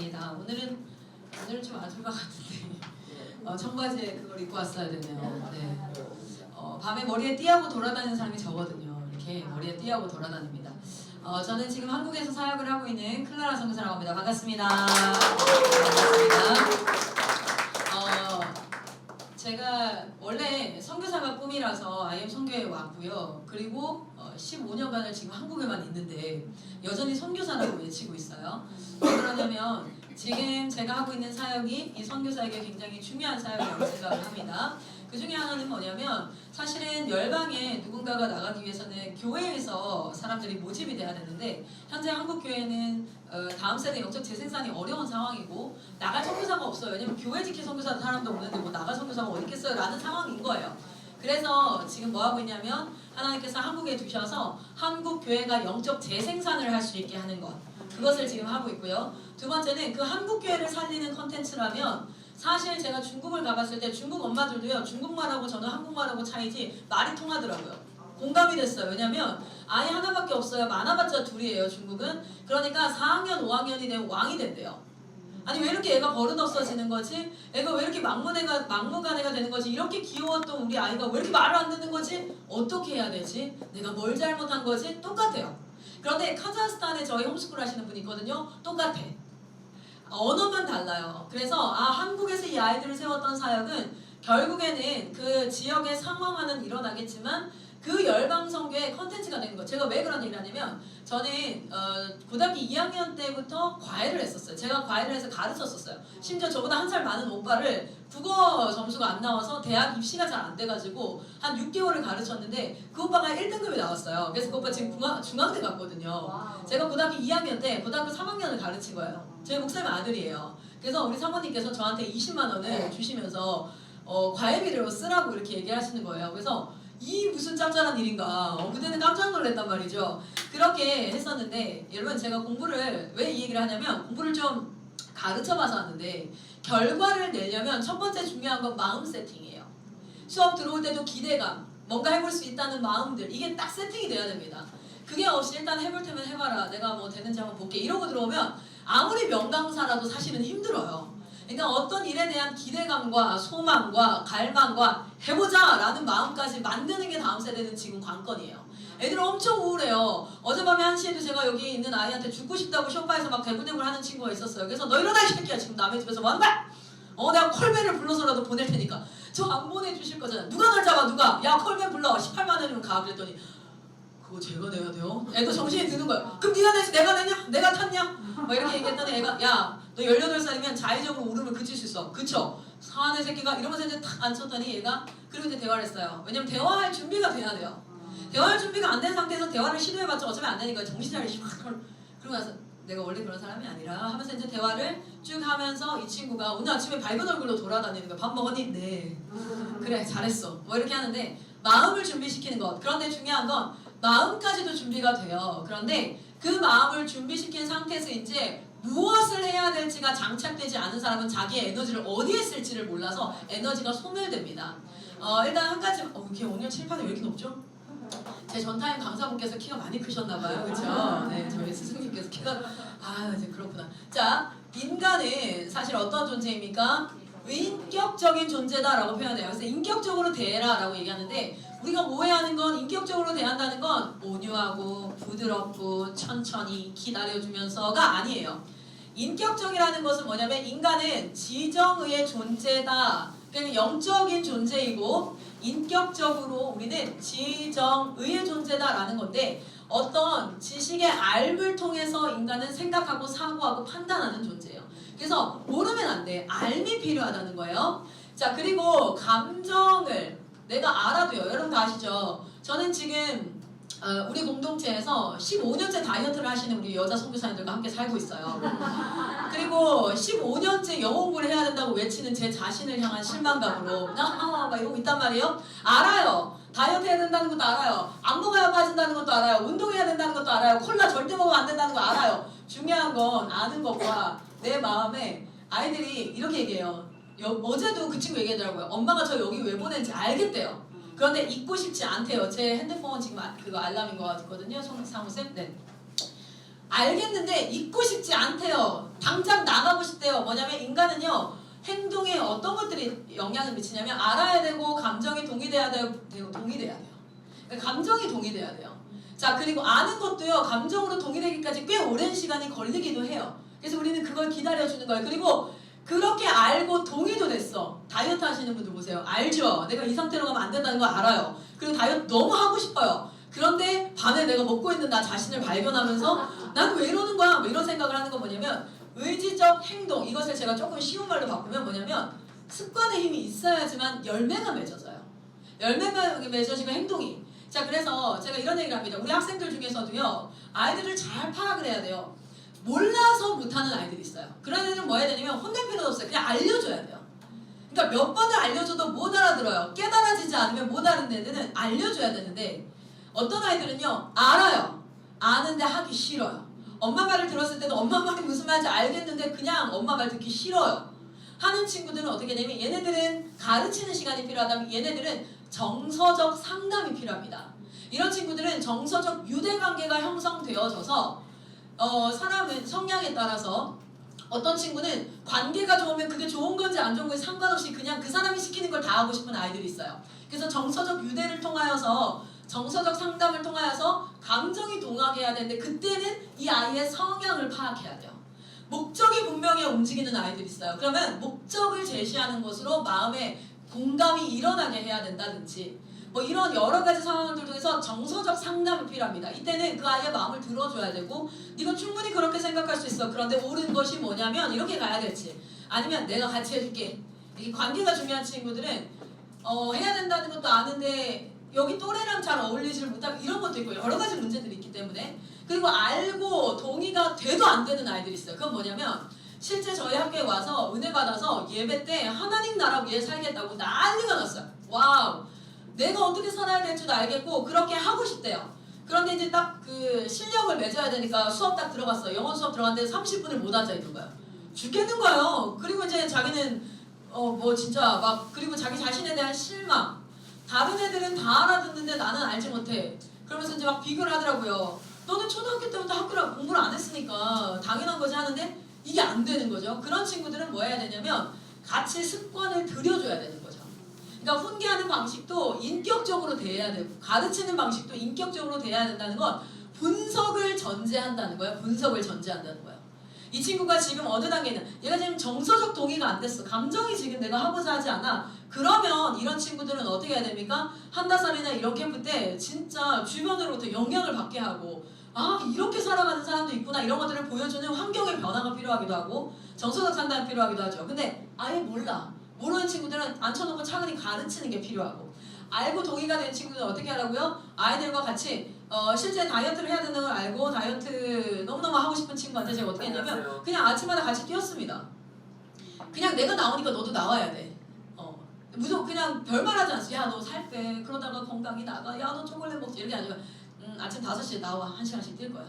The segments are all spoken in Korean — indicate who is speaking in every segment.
Speaker 1: 반갑습니다. 오늘은 좀 아줌마 같은데 청바지에 그걸 입고 왔어야 되네요. 네. 밤에 머리에 띠하고 돌아다니는 사람이 저거든요. 이렇게 머리에 띠하고 돌아다닙니다. 저는 지금 한국에서 사역을 하고 있는 클라라 선교사라고 합니다. 반갑습니다. 반갑습니다. 제가 원래 선교사가 꿈이라서 IM 선교에 왔고요. 그리고 15년간을 지금 한국에만 있는데 여전히 선교사라고 외치고 있어요. 왜 그러냐면 지금 제가 하고 있는 사역이 이 선교사에게 굉장히 중요한 사역이라고 생각을 합니다. 그 중에 하나는 뭐냐면 사실은 열방에 누군가가 나가기 위해서는 교회에서 사람들이 모집이 돼야 되는데 현재 한국 교회는 다음 세대 영적 재생산이 어려운 상황이고 나갈 선교사가 없어요. 왜냐면 교회 지킬 선교사 사람도 없는데 뭐 나갈 선교사가 어디 있겠어요? 라는 상황인 거예요. 그래서 지금 뭐 하고 있냐면 하나님께서 한국에 두셔서 한국 교회가 영적 재생산을 할 수 있게 하는 것, 그것을 지금 하고 있고요. 두 번째는 그 한국 교회를 살리는 컨텐츠라면 사실 제가 중국을 가봤을 때 중국 엄마들도요, 중국말하고 저는 한국말하고 차이지 말이 통하더라고요. 공감이 됐어요. 왜냐면 아이 하나밖에 없어요. 많아봤자 둘이에요, 중국은. 그러니까 4학년, 5학년이 되면 왕이 된대요. 아니 왜 이렇게 애가 버릇없어지는 거지? 애가 왜 이렇게 막무가내가 되는 거지? 이렇게 귀여웠던 우리 아이가 왜 이렇게 말을 안 듣는 거지? 어떻게 해야 되지? 내가 뭘 잘못한 거지? 똑같아요. 그런데 카자흐스탄에 저희 홈스쿨 하시는 분이 있거든요. 똑같아. 언어만 달라요. 그래서 한국에서 이 아이들을 세웠던 사역은 결국에는 그 지역의 상황화는 일어나겠지만 그 열방선교의 컨텐츠가 되는 거예요. 제가 왜 그런 얘기를 하냐면 저는 고등학교 2학년 때부터 과외를 했었어요. 제가 과외를 해서 가르쳤었어요. 심지어 저보다 한 살 많은 오빠를 국어 점수가 안 나와서 대학 입시가 잘 안 돼가지고 한 6개월을 가르쳤는데 그 오빠가 1등급이 나왔어요. 그래서 그 오빠 지금 중앙대 갔거든요. 제가 고등학교 2학년 때 고등학교 3학년을 가르친 거예요. 저희 목사님 아들이에요. 그래서 우리 사모님께서 저한테 20만 원을 주시면서 과외비로 쓰라고 이렇게 얘기하시는 거예요. 그래서 이 무슨 짭짤한 일인가. 그때는 깜짝 놀랐단 말이죠. 그렇게 했었는데 여러분 제가 공부를 왜 이 얘기를 하냐면 공부를 좀 가르쳐봐서 하는데 결과를 내려면 첫 번째 중요한 건 마음 세팅이에요. 수업 들어올 때도 기대감, 뭔가 해볼 수 있다는 마음들, 이게 딱 세팅이 돼야 됩니다. 그게 없이 일단 해볼 테면 해봐라, 내가 뭐 되는지 한번 볼게 이러고 들어오면 아무리 명강사라도 사실은 힘들어요. 그러니까 어떤 일에 대한 기대감과 소망과 갈망과 해보자 라는 마음까지 만드는 게 다음 세대는 지금 관건이에요. 애들 엄청 우울해요. 어젯밤에 1시에도 제가 여기 있는 아이한테 죽고 싶다고 쇼파에서 막 대굴대굴 하는 친구가 있었어요. 그래서 너 일어나 이 새끼야, 지금 남의 집에서 뭐 하는 거야? 내가 콜맨을 불러서라도 보낼 테니까. 저 안 보내주실 거잖아. 누가 널 잡아, 누가? 야, 콜맨 불러. 18만 원이면 가. 그랬더니 그거 제가 내야 돼요? 애가 정신이 드는 거야. 그럼 네가 내지 내가 내냐? 내가 탔냐? 막 이렇게 얘기했더니 애가 야, 너 18살이면 자의적으로 울음을 그칠 수 있어. 그쵸? 사내 새끼가 이러면서 이제 탁 앉혔더니 얘가 그리고 이제 대화를 했어요. 왜냐면 대화할 준비가 돼야 돼요. 대화할 준비가 안 된 상태에서 대화를 시도해봤자 어차피 안 되니까 정신 차리시 그러고 나서 내가 원래 그런 사람이 아니라 하면서 이제 대화를 쭉 하면서 이 친구가 오늘 아침에 밝은 얼굴로 돌아다니는 거야. 밥 먹었니? 네. 그래 잘했어. 뭐 이렇게 하는데 마음을 준비시키는 것. 그런데 중요한 건 마음까지도 준비가 돼요. 그런데 그 마음을 준비시킨 상태에서 이제 무엇을 해야 될지가 장착되지 않은 사람은 자기의 에너지를 어디에 쓸지를 몰라서 에너지가 소멸됩니다. 일단 한 가지, 이게 오늘 칠판이 왜 이렇게 높죠? 제 전타임 강사분께서 키가 많이 크셨나봐요. 그쵸? 네, 저희 스승님께서 키가, 이제 그렇구나. 자, 인간은 사실 어떤 존재입니까? 인격적인 존재다라고 표현해요. 그래서 인격적으로 대해라라고 얘기하는데 우리가 오해하는 건 인격적으로 대한다는 건 온유하고 부드럽고 천천히 기다려주면서가 아니에요. 인격적이라는 것은 뭐냐면 인간은 지정의의 존재다. 그러니까 영적인 존재이고 인격적으로 우리는 지정의의 존재다라는 건데 어떤 지식의 알을 통해서 인간은 생각하고 사고하고 판단하는 존재예요. 그래서 모르면 안 돼. 알미 필요하다는 거예요. 자, 그리고 감정을 내가 알아도요. 여러분 다 아시죠? 저는 지금 우리 공동체에서 15년째 다이어트를 하시는 우리 여자 선교사님들과 함께 살고 있어요. 그리고 15년째 영어 공부를 해야 된다고 외치는 제 자신을 향한 실망감으로 막 이러고 있단 말이에요. 알아요. 다이어트 해야 된다는 것도 알아요. 안 먹어야 빠진다는 것도 알아요. 운동해야 된다는 것도 알아요. 콜라 절대 먹으면 안 된다는 거 알아요. 중요한 건 아는 것과 내 마음에 아이들이 이렇게 얘기해요. 어제도 그 친구 얘기하더라고요. 엄마가 저 여기 왜 보낸지 알겠대요. 그런데 잊고 싶지 않대요. 제 핸드폰 지금 그거 알람인 것 같거든요. 사무쌤? 네. 알겠는데 잊고 싶지 않대요. 당장 나가고 싶대요. 뭐냐면 인간은요, 행동에 어떤 것들이 영향을 미치냐면 알아야 되고 감정이 동의돼야 되고 동의돼야 돼요. 그러니까 감정이 동의돼야 돼요. 자, 그리고 아는 것도요, 감정으로 동의되기까지 꽤 오랜 시간이 걸리기도 해요. 그래서 우리는 그걸 기다려주는 거예요. 그리고 그렇게 알고 동의도 됐어. 다이어트 하시는 분들 보세요. 알죠? 내가 이 상태로 가면 안 된다는 거 알아요. 그리고 다이어트 너무 하고 싶어요. 그런데 밤에 내가 먹고 있는 나 자신을 발견하면서 난 왜 이러는 거야? 뭐 이런 생각을 하는 건 뭐냐면 의지적 행동, 이것을 제가 조금 쉬운 말로 바꾸면 뭐냐면 습관의 힘이 있어야지만 열매가 맺어져요. 열매가 맺어지고 행동이. 자, 그래서 제가 이런 얘기를 합니다. 우리 학생들 중에서도요, 아이들을 잘 파악을 해야 돼요. 몰라서 못하는 아이들이 있어요. 그런 애들은 뭐 해야 되냐면 혼낼 필요도 없어요. 그냥 알려줘야 돼요. 그러니까 몇 번을 알려줘도 못 알아들어요. 깨달아지지 않으면 못 알아듣는 애들은 알려줘야 되는데 어떤 아이들은요, 알아요. 아는데 하기 싫어요. 엄마 말을 들었을 때도 엄마 말이 무슨 말인지 알겠는데 그냥 엄마 말 듣기 싫어요. 하는 친구들은 어떻게 되냐면 얘네들은 가르치는 시간이 필요하다면 얘네들은 정서적 상담이 필요합니다. 이런 친구들은 정서적 유대관계가 형성되어져서 사람의 성향에 따라서 어떤 친구는 관계가 좋으면 그게 좋은 건지 안 좋은 건지 상관없이 그냥 그 사람이 시키는 걸 다 하고 싶은 아이들이 있어요. 그래서 정서적 유대를 통하여서 정서적 상담을 통하여서 감정이 동하게 해야 되는데 그때는 이 아이의 성향을 파악해야 돼요. 목적이 분명히 움직이는 아이들이 있어요. 그러면 목적을 제시하는 것으로 마음에 공감이 일어나게 해야 된다든지 뭐 이런 여러 가지 상황들 통해서 정서적 상담이 필요합니다. 이때는 그 아이의 마음을 들어줘야 되고 네가 충분히 그렇게 생각할 수 있어. 그런데 옳은 것이 뭐냐면 이렇게 가야 될지 아니면 내가 같이 해줄게. 이게 관계가 중요한 친구들은 해야 된다는 것도 아는데 여기 또래랑 잘 어울리지를 못하고 이런 것도 있고 여러 가지 문제들이 있기 때문에 그리고 알고 동의가 돼도 안 되는 아이들이 있어요. 그건 뭐냐면 실제 저희 학교에 와서 은혜 받아서 예배 때 하나님 나라 위해 살겠다고 난리가 났어요. 와우, 내가 어떻게 살아야 될 줄도 알겠고 그렇게 하고 싶대요. 그런데 이제 딱 그 실력을 맺어야 되니까 수업 딱 들어갔어요. 영어 수업 들어갔는데 30분을 못 앉아 있는 거예요. 죽겠는 거예요. 그리고 이제 자기는 뭐 진짜 막 그리고 자기 자신에 대한 실망. 다른 애들은 다 알아듣는데 나는 알지 못해. 그러면서 이제 막 비교를 하더라고요. 너는 초등학교 때부터 학교를 공부를 안 했으니까 당연한 거지 하는데 이게 안 되는 거죠. 그런 친구들은 뭐 해야 되냐면 같이 습관을 들여줘야 되는 거죠. 그러니까 훈계하는 방식도 인격적으로 돼야 되고 가르치는 방식도 인격적으로 돼야 된다는 건 분석을 전제한다는 거예요. 분석을 전제한다는 거예요. 이 친구가 지금 어느 단계는 얘가 지금 정서적 동의가 안 됐어. 감정이 지금 내가 하고자 하지 않아. 그러면 이런 친구들은 어떻게 해야 됩니까? 한다살이나 이런 캠프 때 진짜 주변으로부터 영향을 받게 하고 아 이렇게 살아가는 사람도 있구나 이런 것들을 보여주는 환경의 변화가 필요하기도 하고 정서적 상담이 필요하기도 하죠. 근데 아예 몰라. 모르는 친구들은 앉혀놓고 차근히 가르치는 게 필요하고 알고 동의가 된 친구들은 어떻게 하라고요? 아이들과 같이 실제 다이어트를 해야 된다는 걸 알고 다이어트 너무너무 하고 싶은 친구한테 제가 어떻게 했냐면 그냥 아침마다 같이 뛰었습니다. 그냥 내가 나오니까 너도 나와야 돼. 무조건 그냥 별말 하지 않았어. 야 너 살 빼. 그러다가 건강이 나가. 야 너 초콜릿 먹지. 이렇게 아니라 아침 5시에 나와. 1시간씩 뛸 거야.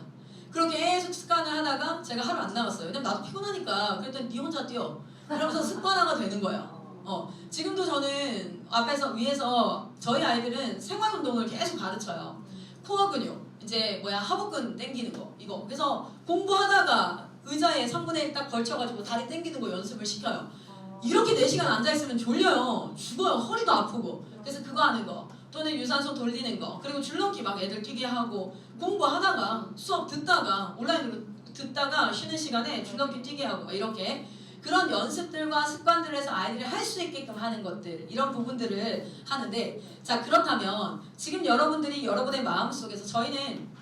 Speaker 1: 그렇게 계속 습관을 하다가 제가 하루 안 나갔어요. 왜냐면 나도 피곤하니까. 그랬더니 네 혼자 뛰어. 이러면서 습관화가 되는 거예요. 지금도 저는 앞에서 위에서 저희 아이들은 생활운동을 계속 가르쳐요. 코어 근육, 이제 하복근 당기는 거 이거. 그래서 공부하다가 의자에 3분의 1 딱 걸쳐가지고 다리 당기는 거 연습을 시켜요. 이렇게 4시간 앉아있으면 졸려요. 죽어요. 허리도 아프고. 그래서 그거 하는 거 또는 유산소 돌리는 거 그리고 줄넘기 막 애들 뛰게 하고 공부하다가 수업 듣다가 온라인으로 듣다가 쉬는 시간에 줄넘기 뛰게 하고 이렇게 그런 연습들과 습관들을 해서 아이들이 할 수 있게끔 하는 것들 이런 부분들을 하는데 자 그렇다면 지금 여러분들이 여러분의 마음속에서 저희는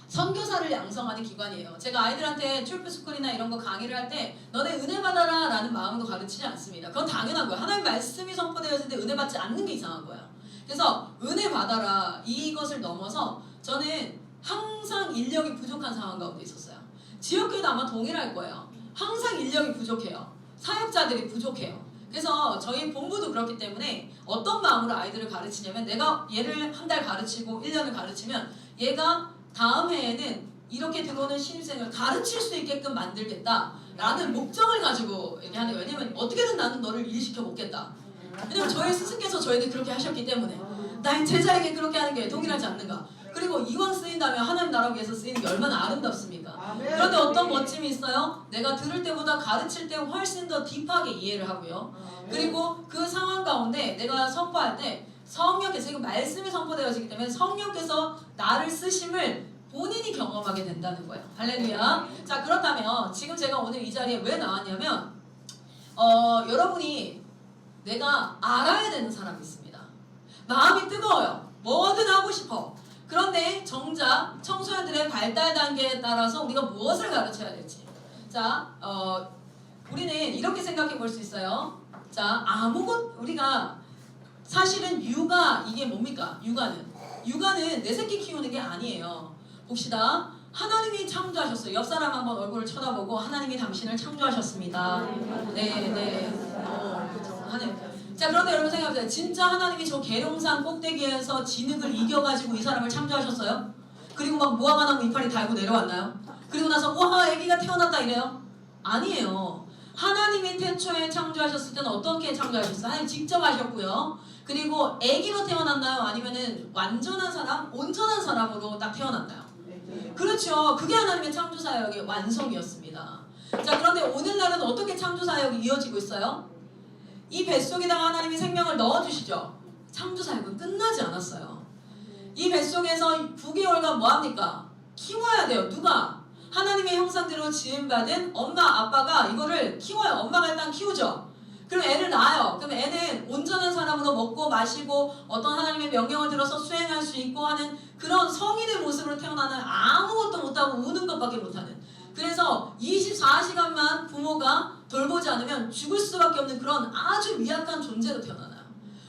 Speaker 1: 선교사를 양성하는 기관이에요. 제가 아이들한테 출프스쿨이나 이런 거 강의를 할 때 너네 은혜 받아라 라는 마음으로 가르치지 않습니다. 그건 당연한 거예요. 하나님 말씀이 선포되었을 때 은혜 받지 않는 게 이상한 거예요. 그래서 은혜 받아라 이것을 넘어서 저는 항상 인력이 부족한 상황 가운데 있었어요. 지역교회도 아마 동일할 거예요. 항상 인력이 부족해요. 사역자들이 부족해요. 그래서 저희 본부도 그렇기 때문에 어떤 마음으로 아이들을 가르치냐면 내가 얘를 한 달 가르치고 1년을 가르치면 얘가 다음 해에는 이렇게 들어오는 신입생을 가르칠 수 있게끔 만들겠다라는 목적을 가지고 얘기하는 거예요. 왜냐면 어떻게든 나는 너를 일시켜 먹겠다. 왜냐면 저희 스승께서 저희들 그렇게 하셨기 때문에 나의 제자에게 그렇게 하는 게 동일하지 않는가. 그리고 이왕 쓰인다면 하나님 나라 위해서 쓰이는 게 얼마나 아름답습니까?
Speaker 2: 아멘.
Speaker 1: 그런데 어떤 멋짐이 있어요? 내가 들을 때보다 가르칠 때 훨씬 더 딥하게 이해를 하고요. 그리고 그 상황 가운데 내가 선포할 때 성령께서, 이거 말씀이 선포되어지기 때문에 성령께서 나를 쓰심을 본인이 경험하게 된다는 거예요. 할렐루야. 자, 그렇다면 지금 제가 오늘 이 자리에 왜 나왔냐면 여러분이 내가 알아야 되는 사람이 있습니다. 마음이 뜨거워요. 뭐든 하고 싶어. 그런데 정작 청소년들의 발달 단계에 따라서 우리가 무엇을 가르쳐야 될지. 자, 우리는 이렇게 생각해 볼 수 있어요. 자, 우리가 사실은 육아, 이게 뭡니까? 육아는 내 새끼 키우는 게 아니에요. 봅시다. 하나님이 창조하셨어요. 옆 사람 한번 얼굴을 쳐다보고 하나님이 당신을 창조하셨습니다. 네. 그렇죠. 하나님. 자, 그런데 여러분 생각해보세요. 진짜 하나님이 저 계룡산 꼭대기에서 진흙을 이겨가지고 이 사람을 창조하셨어요? 그리고 막 무화과나무 이파리 달고 내려왔나요? 그리고 나서 와, 아기가 태어났다 이래요? 아니에요. 하나님이 태초에 창조하셨을 때는 어떻게 창조하셨어요? 하나님 직접 하셨고요. 그리고 아기로 태어났나요? 아니면은 완전한 사람, 온전한 사람으로 딱 태어났나요? 그렇죠. 그게 하나님의 창조 사역의 완성이었습니다. 자, 그런데 오늘날은 어떻게 창조 사역이 이어지고 있어요? 이 뱃속에다가 하나님이 생명을 넣어주시죠. 창조 사역은 끝나지 않았어요. 이 뱃속에서 9개월간 뭐합니까? 키워야 돼요. 누가? 하나님의 형상대로 지음받은 엄마, 아빠가 이거를 키워요. 엄마가 일단 키우죠. 그럼 애를 낳아요. 그럼 애는 온전한 사람으로 먹고 마시고 어떤 하나님의 명령을 들어서 수행할 수 있고 하는 그런 성인의 모습으로 태어나는, 아무것도 못하고 우는 것밖에 못하는, 그래서 24시간만 부모가 돌보지 않으면 죽을 수밖에 없는 그런 아주 미약한 존재로 태어나요.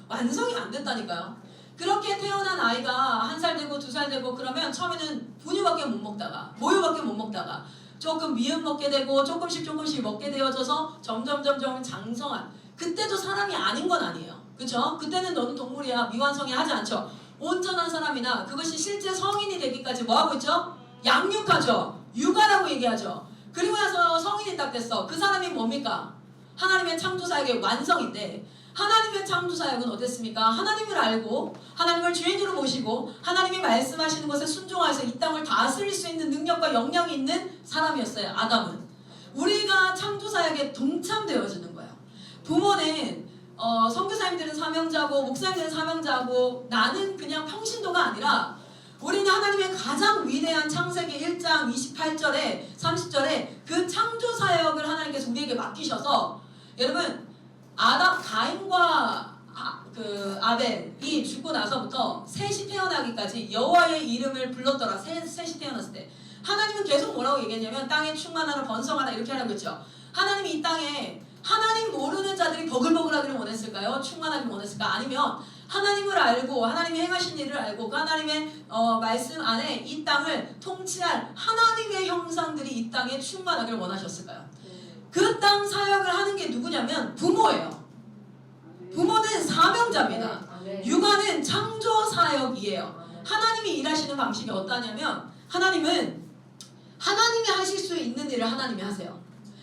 Speaker 1: 완성이 안 됐다니까요. 그렇게 태어난 아이가 1살 되고 2살 되고 그러면 처음에는 분유밖에 못 먹다가 모유밖에 못 먹다가 조금 미음 먹게 되고 조금씩 먹게 되어져서 점점 장성한, 그때도 사람이 아닌 건 아니에요. 그쵸? 그때는 너는 동물이야, 미완성이 하지 않죠. 온전한 사람이나 그것이 실제 성인이 되기까지 뭐하고 있죠? 양육하죠. 육아라고 얘기하죠. 그리고 나서 성인이 딱 됐어. 그 사람이 뭡니까? 하나님의 창조사역의 완성인데, 하나님의 창조사역은 어땠습니까? 하나님을 알고 하나님을 주인으로 모시고 하나님이 말씀하시는 것에 순종해서 이 땅을 다스릴 수 있는 능력과 역량이 있는 사람이었어요. 아담은. 우리가 창조사역에 동참되어지는 거예요. 부모는 선교사님들은 사명자고 목사님들은 사명자고 나는 그냥 평신도가 아니라 우리는 하나님의 가장 위대한 창세기 1장 28절에 30절에 그 창조사역을 하나님께서 우리에게 맡기셔서, 여러분 가인과 아벨이 죽고 나서부터 셋이 태어나기까지 여호와의 이름을 불렀더라. 셋이 태어났을 때 하나님은 계속 뭐라고 얘기했냐면 땅에 충만하라 번성하라 이렇게 하라고 했죠. 하나님이 이 땅에 하나님 모르는 자들이 버글버글하기를 원했을까요? 충만하기를 원했을까? 아니면 하나님을 알고 하나님이 행하신 일을 알고 그 하나님의 말씀 안에 이 땅을 통치할 하나님의 형상들이 이 땅에 충만하기를 원하셨을까요? 그 땅 사역을 하는 게 누구냐면 부모예요. 부모는 사명자입니다. 육아는 창조 사역이에요. 하나님이 일하시는 방식이 어떠냐면 하나님이 하실 수 있는 일을 하나님이 하세요.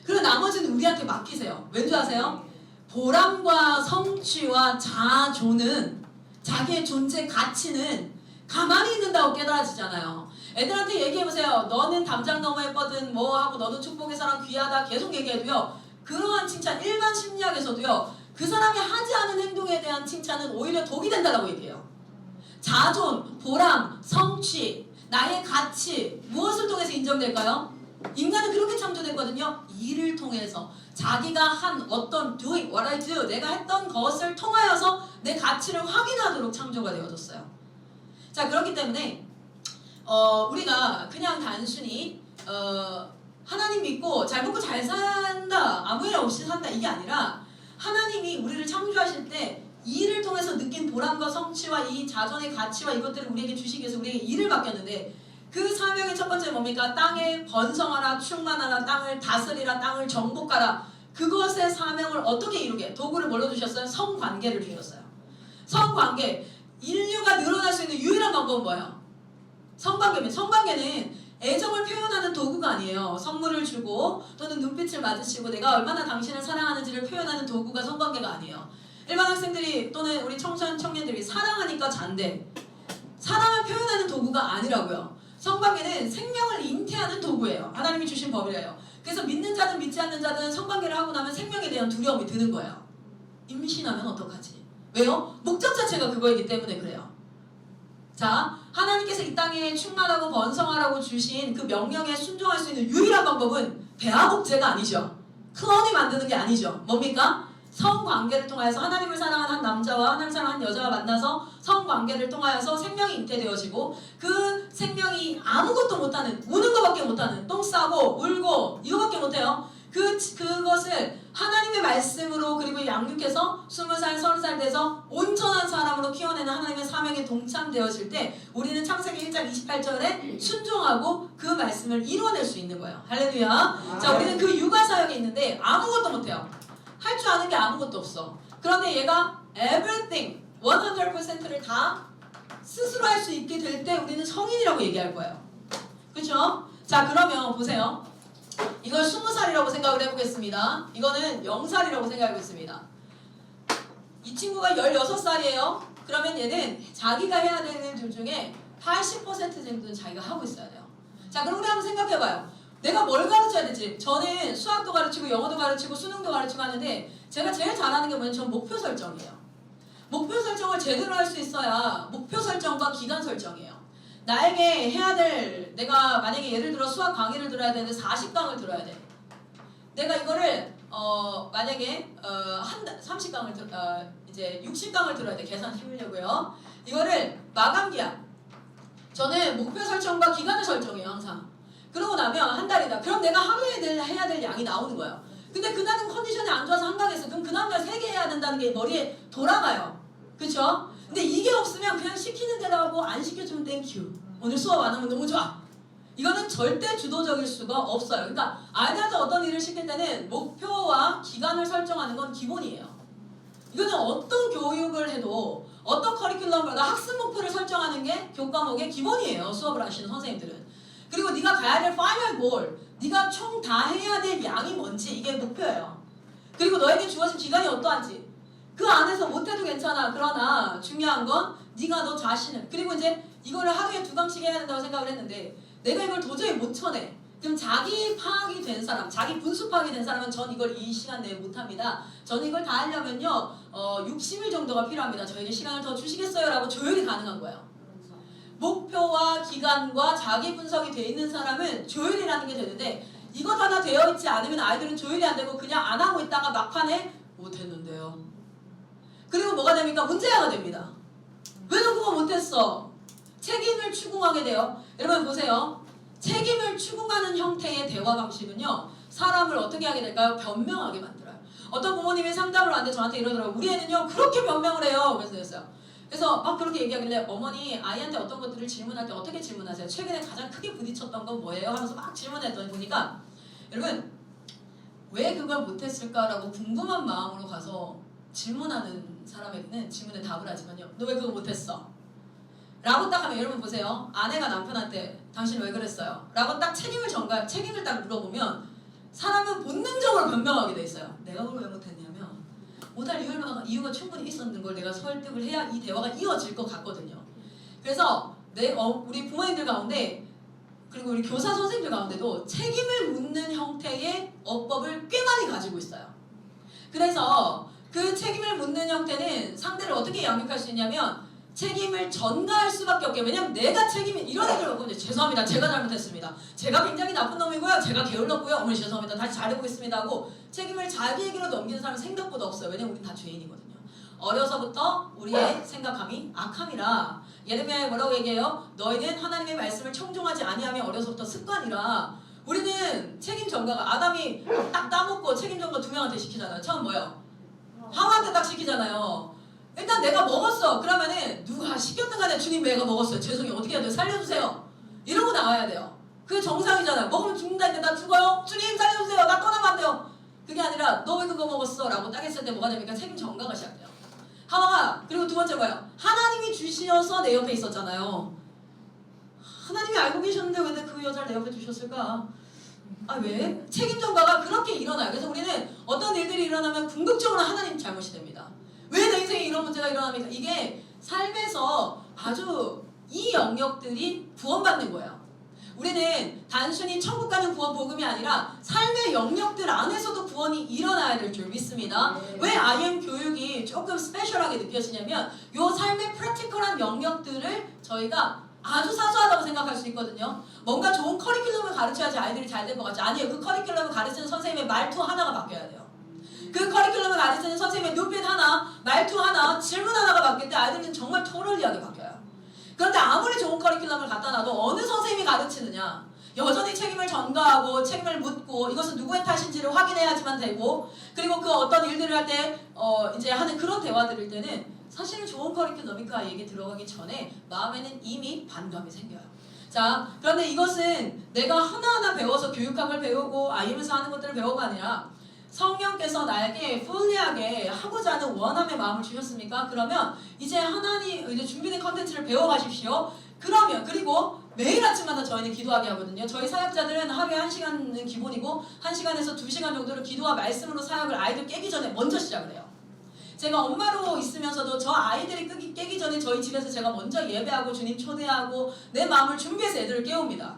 Speaker 1: 그리고 나머지는 우리한테 맡기세요. 왠지 아세요? 보람과 성취와 자존은, 자기의 존재 가치는 가만히 있는다고 깨달아지잖아요. 애들한테 얘기해보세요. 너는 담장 너무 예뻐든 뭐하고 너는 축복의 사람 귀하다 계속 얘기해도요, 그러한 칭찬, 일반 심리학에서도요, 그 사람이 하지 않은 행동에 대한 칭찬은 오히려 독이 된다고 얘기해요. 자존, 보람, 성취, 나의 가치, 무엇을 통해서 인정될까요? 인간은 그렇게 창조됐거든요. 일을 통해서 자기가 한 어떤 doing, what I do, 내가 했던 것을 통하여서 내 가치를 확인하도록 창조가 되어졌어요. 자, 그렇기 때문에 우리가 그냥 단순히 하나님 믿고 잘 먹고 잘 산다, 아무 일 없이 산다, 이게 아니라 하나님이 우리를 창조하실 때 일을 통해서 느낀 보람과 성취와 이 자존의 가치와 이것들을 우리에게 주시기 위해서 우리에게 일을 맡겼는데, 그 사명의 첫 번째 뭡니까? 땅에 번성하라, 충만하라, 땅을 다스리라, 땅을 정복하라. 그것의 사명을 어떻게 이루게? 도구를 뭘로 주셨어요? 성관계를 주셨어요. 성관계. 인류가 늘어날 수 있는 유일한 방법은 뭐예요? 성관계입니다. 성관계는 애정을 표현하는 도구가 아니에요. 선물을 주고 또는 눈빛을 마주치고 내가 얼마나 당신을 사랑하는지를 표현하는 도구가 성관계가 아니에요. 일반 학생들이 또는 우리 청소년 청년들이 사랑하니까 잔대, 사랑을 표현하는 도구가 아니라고요. 성관계는 생명을 잉태하는 도구예요. 하나님이 주신 법이래요. 그래서 믿는 자든 믿지 않는 자든 성관계를 하고 나면 생명에 대한 두려움이 드는 거예요. 임신하면 어떡하지? 왜요? 목적 자체가 그거이기 때문에 그래요. 자, 하나님께서 이 땅에 충만하고 번성하라고 주신 그 명령에 순종할 수 있는 유일한 방법은 배아복제가 아니죠. 클론이 만드는 게 아니죠. 뭡니까? 성관계를 통하여서 하나님을 사랑하는 한 남자와 하나님을 사랑하는 한 여자가 만나서 성관계를 통하여서 생명이 잉태되어지고 그 생명이 아무것도 못하는, 우는 것밖에 못하는, 똥 싸고 울고 이거밖에 못해요. 그것을 하나님의 말씀으로 그리고 양육해서 20살, 30살 돼서 온전한 사람으로 키워내는 하나님의 사명에 동참되어질 때 우리는 창세기 1장 28절에 순종하고 그 말씀을 이루어낼 수 있는 거예요. 할렐루야. 자, 우리는 그 육아 사역에 있는데 아무것도 못해요. 할 줄 아는 게 아무것도 없어. 그런데 얘가 everything, 100%를 다 스스로 할 수 있게 될 때 우리는 성인이라고 얘기할 거예요. 그렇죠? 자, 그러면 보세요. 이걸 20살이라고 생각을 해보겠습니다. 이거는 0살이라고 생각해보겠습니다. 이 친구가 16살이에요. 그러면 얘는 자기가 해야 되는 일 중에 80% 정도는 자기가 하고 있어야 돼요. 자, 그럼 우리 한번 생각해봐요. 내가 뭘 가르쳐야 되지? 저는 수학도 가르치고 영어도 가르치고 수능도 가르치고 하는데 제가 제일 잘하는 게 뭐냐면 전 목표 설정이에요. 목표 설정을 제대로 할 수 있어야 목표 설정과 기간 설정이에요. 나에게 해야 될, 내가 만약에 예를 들어 수학 강의를 들어야 되는데 40강을 들어야 돼. 내가 이거를 만약에 30강을 이제 60강을 들어야 돼. 계산 쉬우려고요. 이거를 마감기한. 저는 목표 설정과 기간을 설정해요, 항상. 그러고 나면 한 달이다. 그럼 내가 하루에 해야 될 양이 나오는 거예요. 근데 그날은 컨디션이 안 좋아서 한강했어. 그럼 그 다음날 3개 해야 된다는 게 머리에 돌아가요. 그쵸? 근데 이게 없으면 그냥 시키는 대로 하고 안 시켜주면 땡큐. 오늘 수업 안 하면 너무 좋아. 이거는 절대 주도적일 수가 없어요. 그러니까 아이들한테 어떤 일을 시킬 때는 목표와 기간을 설정하는 건 기본이에요. 이거는 어떤 교육을 해도 어떤 커리큘럼마다 학습 목표를 설정하는 게 교과목의 기본이에요. 수업을 하시는 선생님들은. 그리고 네가 가야 될 파이널 골, 네가 총 다 해야 될 양이 뭔지 이게 목표예요. 그리고 너에게 주어진 기간이 어떠한지 그 안에서 못해도 괜찮아. 그러나 중요한 건 네가 너 자신을, 그리고 이제 이거를 하루에 2강씩 해야 된다고 생각을 했는데 내가 이걸 도저히 못 쳐내. 그럼 자기 파악이 된 사람, 자기 분수 파악이 된 사람은 전 이걸 이 시간 내에 못합니다. 저는 이걸 다 하려면요 60일 정도가 필요합니다. 저에게 시간을 더 주시겠어요? 라고 조율이 가능한 거예요. 목표와 기간과 자기 분석이 돼 있는 사람은 조율이라는 게 되는데 이것 하나 되어 있지 않으면 아이들은 조율이 안 되고 그냥 안 하고 있다가 막판에 못했는데요. 그리고 뭐가 됩니까? 문제아가 됩니다. 왜 너 그거 못했어? 책임을 추궁하게 돼요. 여러분 보세요. 책임을 추궁하는 형태의 대화 방식은요. 사람을 어떻게 하게 될까요? 변명하게 만들어요. 어떤 부모님이 상담을 하는데 저한테 이러더라고요. 우리 애는요 그렇게 변명을 해요. 그래서 막 그렇게 얘기하길래 어머니 아이한테 어떤 것들을 질문할 때 어떻게 질문하세요? 최근에 가장 크게 부딪혔던 건 뭐예요? 하면서 막 질문했더니 보니까 여러분 왜 그걸 못했을까라고 궁금한 마음으로 가서 질문하는 사람에게는 질문에 답을 하지만요. 너 왜 그거 못했어? 라고 딱 하면 여러분 보세요. 아내가 남편한테 당신 왜 그랬어요? 라고 딱 책임을 딱 물어보면 사람은 본능적으로 변명하게 돼 있어요. 내가 그걸 왜 못했냐면 못할 이유가 충분히 있었는 걸 내가 설득을 해야 이 대화가 이어질 것 같거든요. 그래서 우리 부모님들 가운데 그리고 우리 교사 선생님들 가운데도 책임을 묻는 형태의 어법을 꽤 많이 가지고 있어요. 그래서 그 책임을 묻는 형태는 상대를 어떻게 양육할 수 있냐면 책임을 전가할 수밖에 없게. 왜냐면 내가 책임이 이런 애들 오고 죄송합니다. 제가 잘못했습니다. 제가 굉장히 나쁜 놈이고요. 제가 게을렀고요. 어머니 죄송합니다. 다시 잘해보겠습니다 하고 책임을 자기에게로 넘기는 사람은 생각보다 없어요. 왜냐면 우린 다 죄인이거든요. 어려서부터 우리의 생각함이 악함이라. 예레미야에 뭐라고 얘기해요? 너희는 하나님의 말씀을 청종하지 아니하며 어려서부터 습관이라. 우리는 책임 전가가 아담이 딱 따먹고 책임 전가 2명한테 시키잖아요. 처음 뭐예요? 하와한테 딱 시키잖아요. 일단 내가 먹었어. 그러면은 누가 시켰든 간에 주님 내가 먹었어요. 죄송해요. 어떻게 해야 돼요? 살려주세요. 이러고 나와야 돼요. 그게 정상이잖아요. 먹으면 죽는다는데 나 죽어요? 주님 살려주세요. 나 떠나면 안 돼요. 그게 아니라 너 왜 그거 먹었어? 라고 딱 했을 때 뭐가 됩니까? 책임 전가가 시작돼요. 하와가 그리고 2번째 뭐예요? 하나님이 주셔서 내 옆에 있었잖아요. 하나님이 알고 계셨는데 왜 그 여자를 내 옆에 두셨을까? 아 왜? 책임 전가가 그렇게 일어나요. 그래서 우리는 어떤 일들이 일어나면 궁극적으로 하나님 잘못이 됩니다. 왜 내 인생에 이런 문제가 일어납니까? 이게 삶에서 아주 이 영역들이 구원받는 거예요. 우리는 단순히 천국 가는 구원 복음이 아니라 삶의 영역들 안에서도 구원이 일어나야 될 줄 믿습니다. 왜 IM 교육이 조금 스페셜하게 느껴지냐면 요 삶의 프랙티컬한 영역들을 저희가 아주 사소하다고 생각할 수 있거든요. 뭔가 좋은 커리큘럼을 가르쳐야지 아이들이 잘 될 것 같죠. 아니에요. 그 커리큘럼을 가르치는 선생님의 말투 하나가 바뀌어야 돼요. 그 커리큘럼을 가르치는 선생님의 눈빛 하나, 말투 하나, 질문 하나가 바뀔 때 아이들은 정말 토럴리하게 바뀌어요. 그런데 아무리 좋은 커리큘럼을 갖다 놔도 어느 선생님이 가르치느냐, 여전히 책임을 전가하고 책임을 묻고 이것은 누구의 탓인지를 확인해야지만 되고, 그리고 그 어떤 일들을 할 때 이제 하는 그런 대화들일 때는 사실은 좋은 커리큘럼이 그 아이에게 들어가기 전에 마음에는 이미 반감이 생겨요. 자, 그런데 이것은 내가 하나하나 배워서 교육학을 배우고 IM에서 하는 것들을 배우가 아니라 성령께서 나에게 풀리하게 하고자 하는 원함의 마음을 주셨습니까? 그러면 이제 하나님 이제 준비된 컨텐츠를 배워가십시오. 그러면 그리고 매일 아침마다 저희는 기도하게 하거든요. 저희 사역자들은 하루에 1시간은 기본이고 1시간에서 2시간 정도를 기도와 말씀으로 사역을 아이들 깨기 전에 먼저 시작을 해요. 제가 엄마로 있으면서도 저 아이들이 깨기 전에 저희 집에서 제가 먼저 예배하고 주님 초대하고 내 마음을 준비해서 애들을 깨웁니다.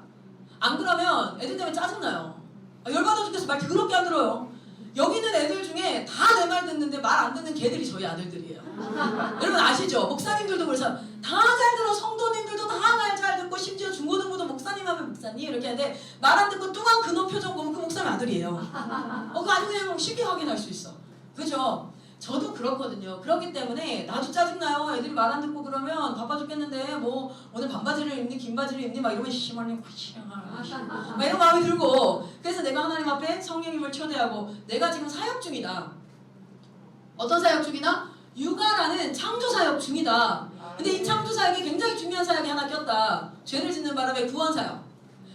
Speaker 1: 안 그러면 애들 때문에 짜증나요. 열받아 죽겠어. 말 더럽게 안 들어요. 여기 있는 애들 중에 다 내 말 듣는데 말 안 듣는 걔들이 저희 아들들이에요. 여러분 아시죠? 목사님들도 그래서 다 잘 들어. 성도님들도 다 말 잘 듣고 심지어 중고등부도 목사님 하면 목사님 이렇게 하는데 말 안 듣고 뚱한 근호 표정 보면 그 목사님 아들이에요. 그거 아주 그냥 쉽게 확인할 수 있어. 그죠? 저도 그렇거든요. 그렇기 때문에 나도 짜증나요. 애들이 말 안 듣고 그러면 바빠 죽겠는데 뭐 오늘 반바지를 입니 긴 바지를 입니 막 이러면 시원해 막 이런 마음이 들고, 그래서 내가 하나님 앞에 성령님을 초대하고 내가 지금 사역 중이다. 어떤 사역 중이다? 육아라는 창조 사역 중이다. 근데 이 창조 사역에 굉장히 중요한 사역이 하나 꼈다. 죄를 짓는 바람에 구원 사역.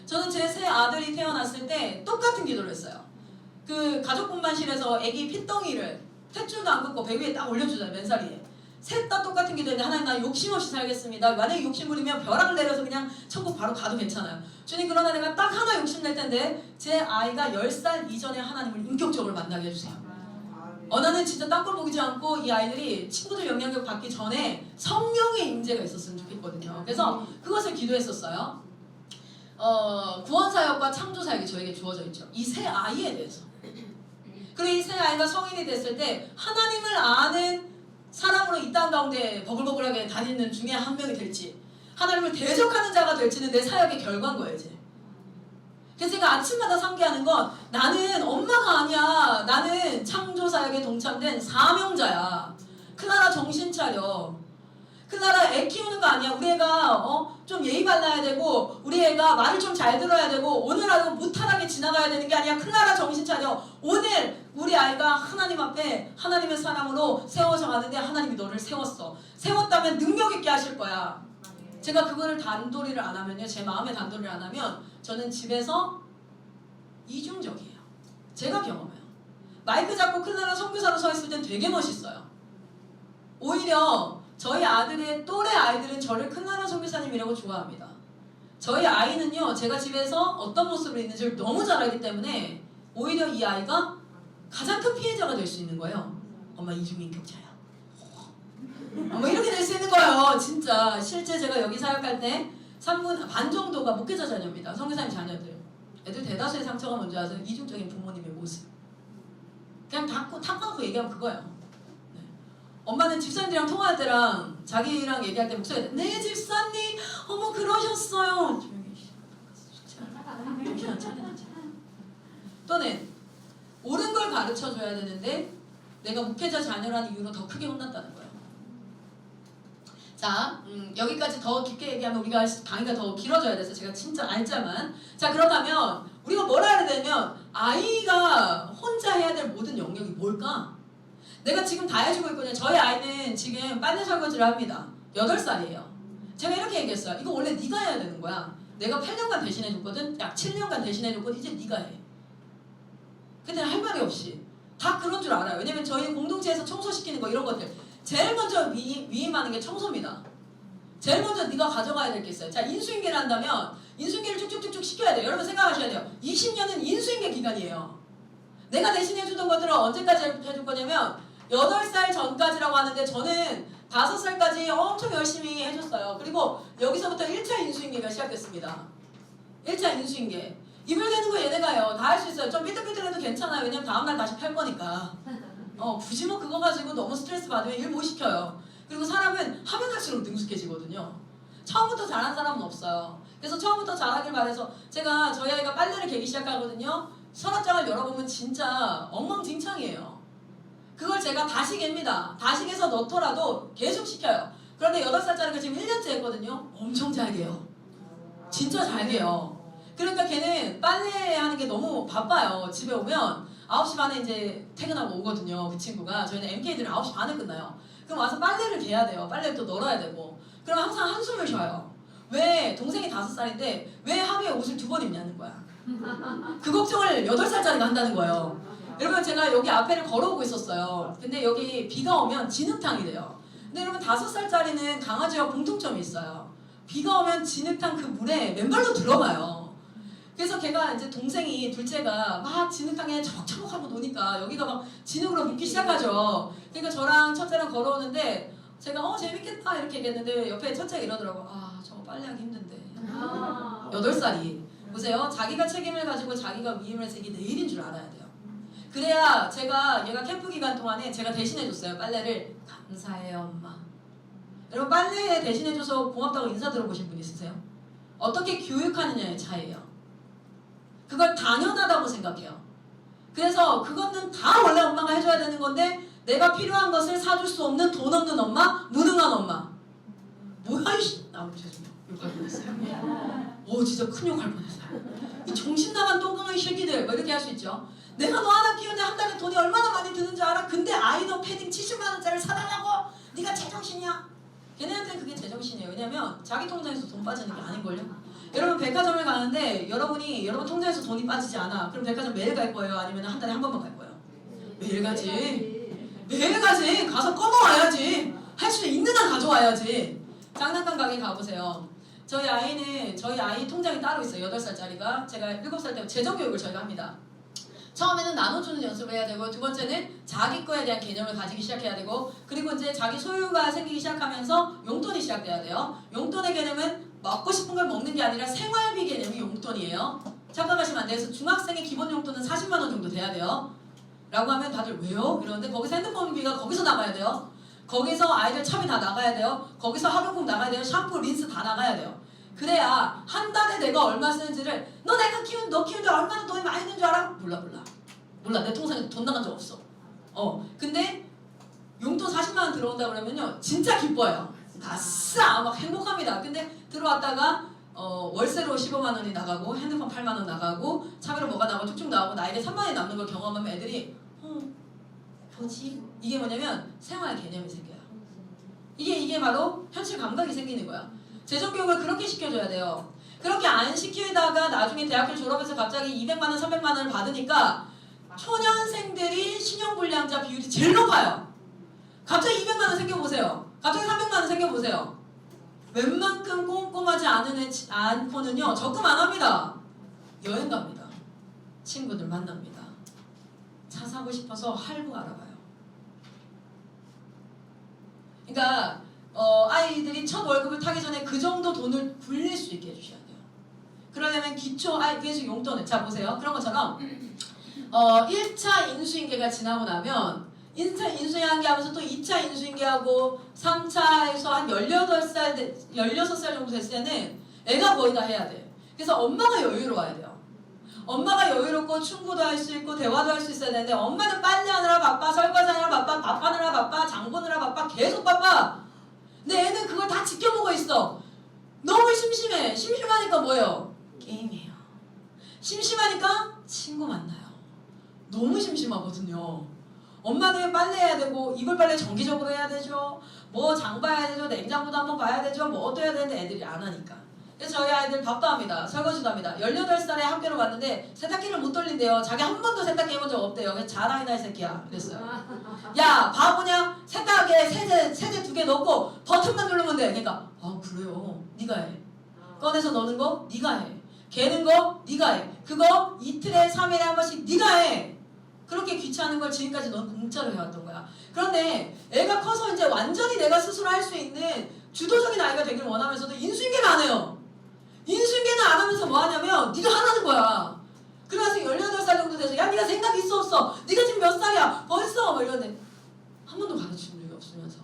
Speaker 1: 저는 제 새 아들이 태어났을 때 똑같은 기도를 했어요. 그 가족분만실에서 아기 핏덩이를 탯줄도 안 긋고 배 위에 딱 올려주잖아요. 맨살이에. 셋 다 똑같은 기도인데 하나님 나 욕심 없이 살겠습니다. 만약에 욕심 부리면 벼락을 내려서 그냥 천국 바로 가도 괜찮아요. 주님 그러나 내가 딱 하나 욕심 낼 텐데 제 아이가 10살 이전에 하나님을 인격적으로 만나게 해주세요. 나는 진짜 딴걸 보이지 않고 이 아이들이 친구들 영향력 받기 전에 성령의 임재가 있었으면 좋겠거든요. 그래서 그것을 기도했었어요. 구원사역과 창조사역이 저에게 주어져 있죠. 이 세 아이에 대해서. 그리고 이 세 아이가 성인이 됐을 때 하나님을 아는 사람으로 이 땅 가운데 버글버글하게 다니는 중에 한 명이 될지, 하나님을 대적하는 자가 될지는 내 사역의 결과인 거예요 이제. 그래서 제가 아침마다 상기하는 건 나는 엄마가 아니야. 나는 창조사역에 동참된 사명자야. 클라라 정신 차려. 클라라 애 키우는 거 아니야. 우리 애가 좀 예의 발라야 되고 우리 애가 말을 좀 잘 들어야 되고 오늘 하루 무탈하게 지나가야 되는 게 아니야. 클라라 정신 차려. 오늘 우리 아이가 하나님 앞에 하나님의 사람으로 세워져 가는데 하나님이 너를 세웠어. 세웠다면 능력 있게 하실 거야. 제가 그거를 단도리를 안 하면요. 제 마음의 단도리를 안 하면 저는 집에서 이중적이에요. 제가 경험해요. 마이크 잡고 클라라 선교사로 서 있을 땐 되게 멋있어요. 오히려 저희 아들의 또래 아이들은 저를 클라라 선교사님이라고 좋아합니다. 저희 아이는요. 제가 집에서 어떤 모습으로 있는지를 너무 잘 알기 때문에 오히려 이 아이가 가장 큰 피해자가 될 수 있는 거예요. 엄마 이중인격자야. 뭐 이렇게 될 수 있는 거예요. 진짜 실제 제가 여기 사역할 때 3분 반 정도가 목회자 자녀입니다. 선교사님 자녀들. 애들 대다수의 상처가 뭔지 아세요? 이중적인 부모님의 모습. 그냥 탁 까놓고 얘기하면 그거예요. 네. 엄마는 집사님들이랑 통화할 때랑 자기랑 얘기할 때 목소리가 네 집사님 어머 그러셨어요. 정신 안 차려. 또는 옳은 걸 가르쳐줘야 되는데 내가 목회자 자녀라는 이유로 더 크게 혼났다는 거예요. 자, 여기까지 더 깊게 얘기하면 우리가 강의가 더 길어져야 돼서 제가 진짜 알자만. 자, 그렇다면 우리가 뭘 해야 되냐면 아이가 혼자 해야 될 모든 영역이 뭘까? 내가 지금 다 해주고 있거든요. 저희 아이는 지금 빨래 설거지를 합니다. 8살이에요. 제가 이렇게 얘기했어요. 이거 원래 네가 해야 되는 거야. 내가 8년간 대신해줬거든. 약 7년간 대신해줬거든. 이제 네가 해. 근데 할 말이 없이 다 그런 줄 알아요. 왜냐면 저희 공동체에서 청소시키는 거 이런 것들 제일 먼저 위임하는 게 청소입니다. 제일 먼저 네가 가져가야 될 게 있어요. 자, 인수인계를 한다면 인수인계를 쭉쭉쭉쭉 시켜야 돼요. 여러분 생각하셔야 돼요. 20년은 인수인계 기간이에요. 내가 대신해주던 것들을 언제까지 해줄 거냐면 8살 전까지라고 하는데 저는 5살까지 엄청 열심히 해줬어요. 그리고 여기서부터 1차 인수인계가 시작됐습니다. 1차 인수인계. 이불 되는 거 얘네가요. 다 할 수 있어요. 좀 삐뚤삐뚤해도 괜찮아요. 왜냐면 다음날 다시 팔 거니까. 굳이 뭐 그거 가지고 너무 스트레스 받으면 일 못 시켜요. 그리고 사람은 하면 할수록 능숙해지거든요. 처음부터 잘하는 사람은 없어요. 그래서 처음부터 잘하길 바래서 제가 저희 아이가 빨래를 개기 시작하거든요. 서랍장을 열어보면 진짜 엉망진창이에요. 그걸 제가 다시 갭니다. 다시 개서 넣더라도 계속 시켜요. 그런데 8살짜리가 지금 1년째 했거든요. 엄청 잘 개요. 진짜 잘 개요. 그러니까 걔는 빨래하는 게 너무 바빠요. 집에 오면 9시 반에 이제 퇴근하고 오거든요. 그 친구가. 저희는 MK들은 9시 반에 끝나요. 그럼 와서 빨래를 개야 돼요. 빨래를 또 널어야 되고. 그러면 항상 한숨을 쉬어요. 왜 동생이 5살인데 왜 하루에 옷을 2번 입냐는 거야. 그 걱정을 8살짜리가 한다는 거예요. 여러분 제가 여기 앞에를 걸어오고 있었어요. 근데 여기 비가 오면 진흙탕이 돼요. 근데 여러분 5살짜리는 강아지와 공통점이 있어요. 비가 오면 진흙탕 그 물에 맨발로 들어가요. 그래서 걔가 이제 동생이 둘째가 막 진흙탕에 처벅처벅하고 노니까 여기가 막 진흙으로 묻기 시작하죠. 그러니까 저랑 첫째랑 걸어오는데 제가 재밌겠다 이렇게 얘기했는데 옆에 첫째가 이러더라고. 저거 빨래하기 힘든데. 8살이. 보세요. 자기가 책임을 가지고 자기가 위임을 해서 이게 내일인 줄 알아야 돼요. 그래야 얘가 캠프 기간 동안에 제가 대신해줬어요. 빨래를. 감사해요 엄마. 여러분 빨래 대신해줘서 고맙다고 인사 들어보신 분 있으세요? 어떻게 교육하느냐의 차이예요. 그걸 당연하다고 생각해요. 그래서 그거는 다 원래 엄마가 해줘야 되는 건데 내가 필요한 것을 사줄 수 없는 돈 없는 엄마, 무능한 엄마. 뭐야 이씨. 죄송해요. 욕할 뻔했어요. 진짜 큰 욕할 뻔했어요. 이 정신 나간 똥강아지 새끼들 뭐 이렇게 할 수 있죠. 내가 너 하나 키우는데 한 달에 돈이 얼마나 많이 드는 줄 알아? 근데 아이너 패딩 70만 원짜리를 사달라고? 네가 제정신이야? 걔네한테는 그게 제정신이에요. 왜냐면 자기 통장에서 돈 빠지는 게 아닌걸요. 여러분 백화점을 가는데 여러분 통장에서 돈이 빠지지 않아. 그럼 백화점 매일 갈 거예요? 아니면 한 달에 한 번만 갈 거예요? 매일 가지. 매일 가지. 가서 꺼먹어야지. 할 수 있는 한 가져와야지. 장난감 가게 가보세요. 저희 아이 통장이 따로 있어요. 8살짜리가. 제가 7살 때 재정교육을 저희가 합니다. 처음에는 나눠주는 연습을 해야 되고, 두 번째는 자기 거에 대한 개념을 가지기 시작해야 되고, 그리고 이제 자기 소유가 생기기 시작하면서 용돈이 시작돼야 돼요. 용돈의 개념은 먹고 싶은 걸 먹는 게 아니라 생활비 개념이 용돈이에요. 착각하시면 안 돼요. 그래서 중학생의 기본 용돈은 40만 원 정도 돼야 돼요. 라고 하면 다들 왜요? 이러는데 거기서 핸드폰비가 거기서 나가야 돼요. 거기서 아이들 첩이 다 나가야 돼요. 거기서 학용품 나가야 돼요. 샴푸, 린스 다 나가야 돼요. 그래야 한 달에 내가 얼마 쓰는지를 너 키우는데 얼마나 돈이 많이 드는 줄 알아? 몰라. 내 통장에 돈 나간 적 없어. 근데 용돈 40만 원 들어온다 그러면요 진짜 기뻐요. 아싸 막 행복합니다. 근데 들어왔다가 월세로 15만 원이 나가고 핸드폰 8만 원 나가고 차비로 뭐가 나가고 쭉쭉 나가고 나에게 3만 원이 남는 걸 경험하면 애들이 뭐지? 이게 뭐냐면 생활 개념이 생겨요. 이게 바로 현실 감각이 생기는 거야. 재정교육을 그렇게 시켜줘야 돼요. 그렇게 안 시키다가 나중에 대학교 졸업해서 갑자기 200만 원, 300만 원을 받으니까 초년생들이 신용불량자 비율이 제일 높아요. 갑자기 200만 원 생겨보세요. 갑자기 300만 원 생겨보세요. 웬만큼 꼼꼼하지 않고는요 적금 안 합니다. 여행 갑니다. 친구들 만납니다. 차 사고 싶어서 할부 알아봐요. 그러니까 아이들이 첫 월급을 타기 전에 그 정도 돈을 굴릴 수 있게 해주셔야 돼요. 그러려면 그래서 용돈을 자 보세요. 그런 것처럼 1차 인수인계가 지나고 나면 1차 인수인계 하면서 또 2차 인수인계하고 3차에서 한 16살 정도 됐을 때는 애가 거의 다 해야 돼. 그래서 엄마가 여유로워야 돼요. 엄마가 여유롭고 충고도 할 수 있고 대화도 할 수 있어야 되는데 엄마는 빨래하느라 바빠, 설거지하느라 바빠, 밥하느라 바빠, 장 보느라 바빠, 계속 바빠. 근데 애는 그걸 다 지켜보고 있어. 너무 심심해. 심심하니까 뭐예요? 게임이에요. 심심하니까 친구 만나요. 너무 심심하거든요. 엄마는 빨래해야 되고 이불 빨래 정기적으로 해야 되죠. 뭐 장 봐야 되죠. 냉장고도 한번 봐야 되죠. 뭐 어떠해야 되는데 애들이 안 하니까. 그래서 저희 아이들 밥도 합니다. 설거지도 합니다. 18살에 학교를 갔는데 세탁기를 못 돌린대요. 자기 한 번도 세탁기 해본 적 없대요. 그래서 자랑이다 이 새끼야. 그랬어요. 야 바보냐? 세탁기에 세제 2개 넣고 버튼만 누르면 돼. 그러니까 그래요. 네가 해. 꺼내서 넣는 거 네가 해. 개는 거 네가 해. 그거 이틀에 3일에 한 번씩 네가 해. 그렇게 귀찮은 걸 지금까지 넌 공짜로 해왔던 거야. 그런데 애가 커서 이제 완전히 내가 스스로 할 수 있는 주도적인 아이가 되기를 원하면서도 인수인계는 안 해요. 인수인계는 안 하면서 뭐 하냐면 네가 하라는 거야. 그래서 18살 정도 돼서 야 네가 생각 있어 없어? 네가 지금 몇 살이야? 벌써? 뭐 이러는데 한 번도 가르친 적이 없으면서.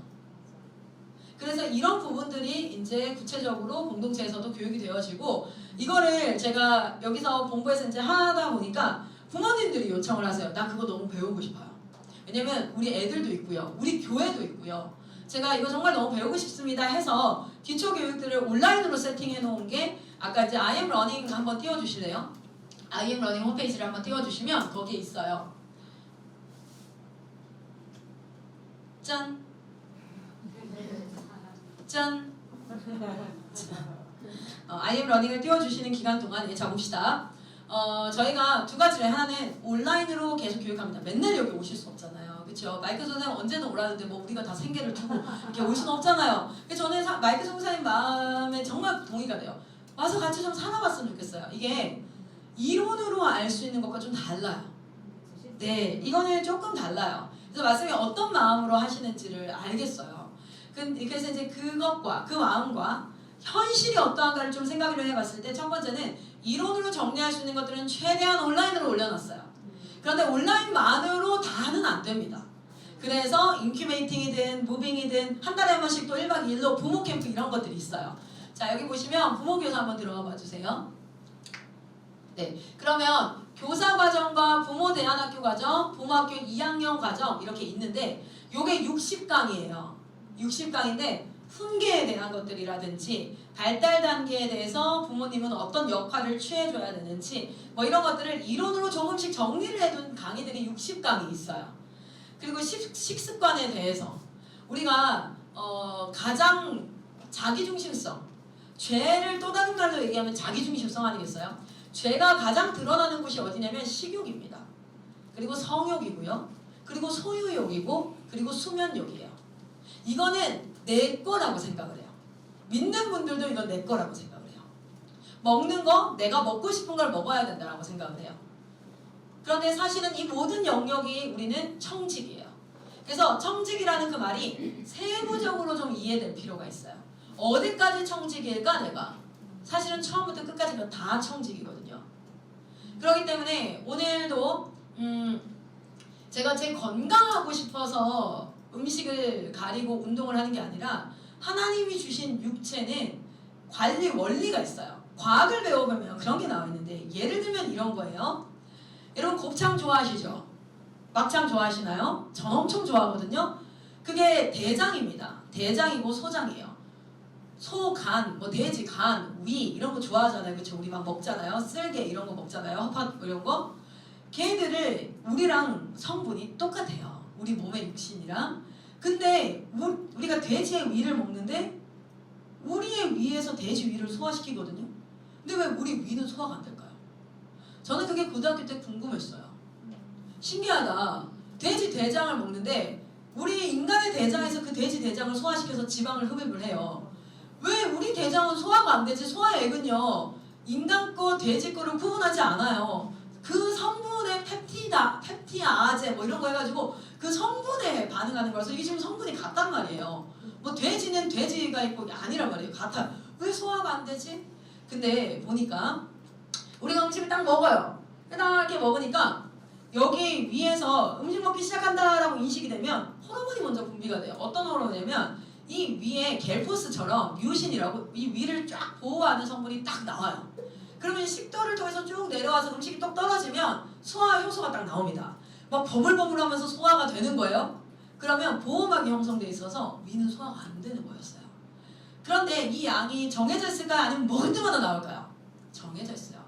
Speaker 1: 그래서 이런 부분들이 이제 구체적으로 공동체에서도 교육이 되어지고 이거를 제가 여기서 본부에서 이제 하다 보니까 부모님들이 요청을 하세요. 나 그거 너무 배우고 싶어요. 왜냐면 우리 애들도 있고요. 우리 교회도 있고요. 제가 이거 정말 너무 배우고 싶습니다 해서 기초 교육들을 온라인으로 세팅해 놓은 게 아까 이제 I am running 한번 띄워주실래요? I am running 홈페이지를 한번 띄워주시면 거기에 있어요. 짠! 짠! I am running을 띄워주시는 기간 동안에 자 봅시다. 저희가 두 가지를 하나는 온라인으로 계속 교육합니다. 맨날 여기 오실 수 없잖아요. 그렇죠? 마이크 선생님 언제든 오라는데 뭐 우리가 다 생계를 두고 이렇게 올 수는 없잖아요. 그래서 저는 마이크 선생님 마음에 정말 동의가 돼요. 와서 같이 좀 살아봤으면 좋겠어요. 이게 이론으로 알 수 있는 것과 좀 달라요. 네, 이거는 조금 달라요. 그래서 말씀이 어떤 마음으로 하시는지를 알겠어요. 그래서 이제 그것과 그 마음과 현실이 어떠한가를 좀 생각을 해봤을 때 첫 번째는 이론으로 정리할 수 있는 것들은 최대한 온라인으로 올려놨어요. 그런데 온라인만으로 다는 안 됩니다. 그래서 인큐베이팅이든 무빙이든 한 달에 한 번씩 또 1박 2일로 부모 캠프 이런 것들이 있어요. 자 여기 보시면 부모 교사 한번 들어가 봐주세요. 네, 그러면 교사 과정과 부모 대안학교 과정, 부모학교 2학년 과정 이렇게 있는데 요게 60강이에요. 60강인데 훈계에 대한 것들이라든지 발달 단계에 대해서 부모님은 어떤 역할을 취해줘야 되는지 뭐 이런 것들을 이론으로 조금씩 정리를 해둔 강의들이 60강이 있어요. 그리고 식습관에 대해서 우리가 가장 자기중심성, 죄를 또 다른 말로 얘기하면 자기중심성 아니겠어요? 죄가 가장 드러나는 곳이 어디냐면 식욕입니다. 그리고 성욕이고요. 그리고 소유욕이고 그리고 수면욕이에요. 이거는 내 거라고 생각을 해요. 믿는 분들도 이건 내 거라고 생각을 해요. 먹는 거 내가 먹고 싶은 걸 먹어야 된다고 생각을 해요. 그런데 사실은 이 모든 영역이 우리는 청직이에요. 그래서 청직이라는 그 말이 세부적으로 좀 이해될 필요가 있어요. 어디까지 청직일까 내가? 사실은 처음부터 끝까지가 다 청직이거든요. 그렇기 때문에 오늘도 제가 제 건강하고 싶어서 음식을 가리고 운동을 하는 게 아니라 하나님이 주신 육체는 관리 원리가 있어요. 과학을 배워보면 그런 게 나와 있는데 예를 들면 이런 거예요. 여러분 곱창 좋아하시죠? 막창 좋아하시나요? 전 엄청 좋아하거든요. 그게 대장입니다. 대장이고 소장이에요. 소, 간, 뭐 돼지, 간, 위 이런 거 좋아하잖아요. 그쵸? 우리 막 먹잖아요. 쓸개 이런 거 먹잖아요. 허파 이런 거. 걔들을 우리랑 성분이 똑같아요. 우리 몸의 육신이랑. 근데 우리가 돼지의 위를 먹는데 우리의 위에서 돼지 위를 소화시키거든요. 근데 왜 우리 위는 소화가 안 될까요? 저는 그게 고등학교 때 궁금했어요. 신기하다. 돼지 대장을 먹는데 우리 인간의 대장에서 그 돼지 대장을 소화시켜서 지방을 흡입을 해요. 왜 우리 대장은 소화가 안 되지? 소화액은요 인간 거 돼지 거를 구분하지 않아요. 그 성분의 펩티아제 뭐 이런 거 해가지고 그 성분에 반응하는 거라서 이게 지금 성분이 같단 말이에요. 뭐 돼지는 돼지가 있고 아니란 말이에요. 같아요. 왜 소화가 안 되지? 근데 보니까 우리가 음식을 딱 먹어요. 딱 이렇게 먹으니까 여기 위에서 음식 먹기 시작한다라고 인식이 되면 호르몬이 먼저 분비가 돼요. 어떤 호르몬이냐면 이 위에 겔포스처럼 뮤신이라고 이 위를 쫙 보호하는 성분이 딱 나와요. 그러면 식도를 통해서 쭉 내려와서 음식이 똑 떨어지면 소화 효소가 딱 나옵니다. 막 버물버물하면서 소화가 되는 거예요. 그러면 보호막이 형성돼 있어서 위는 소화가 안 되는 거였어요. 그런데 이 양이 정해져 있을까요? 아니면 먹을 때마다 나올까요? 정해져 있어요.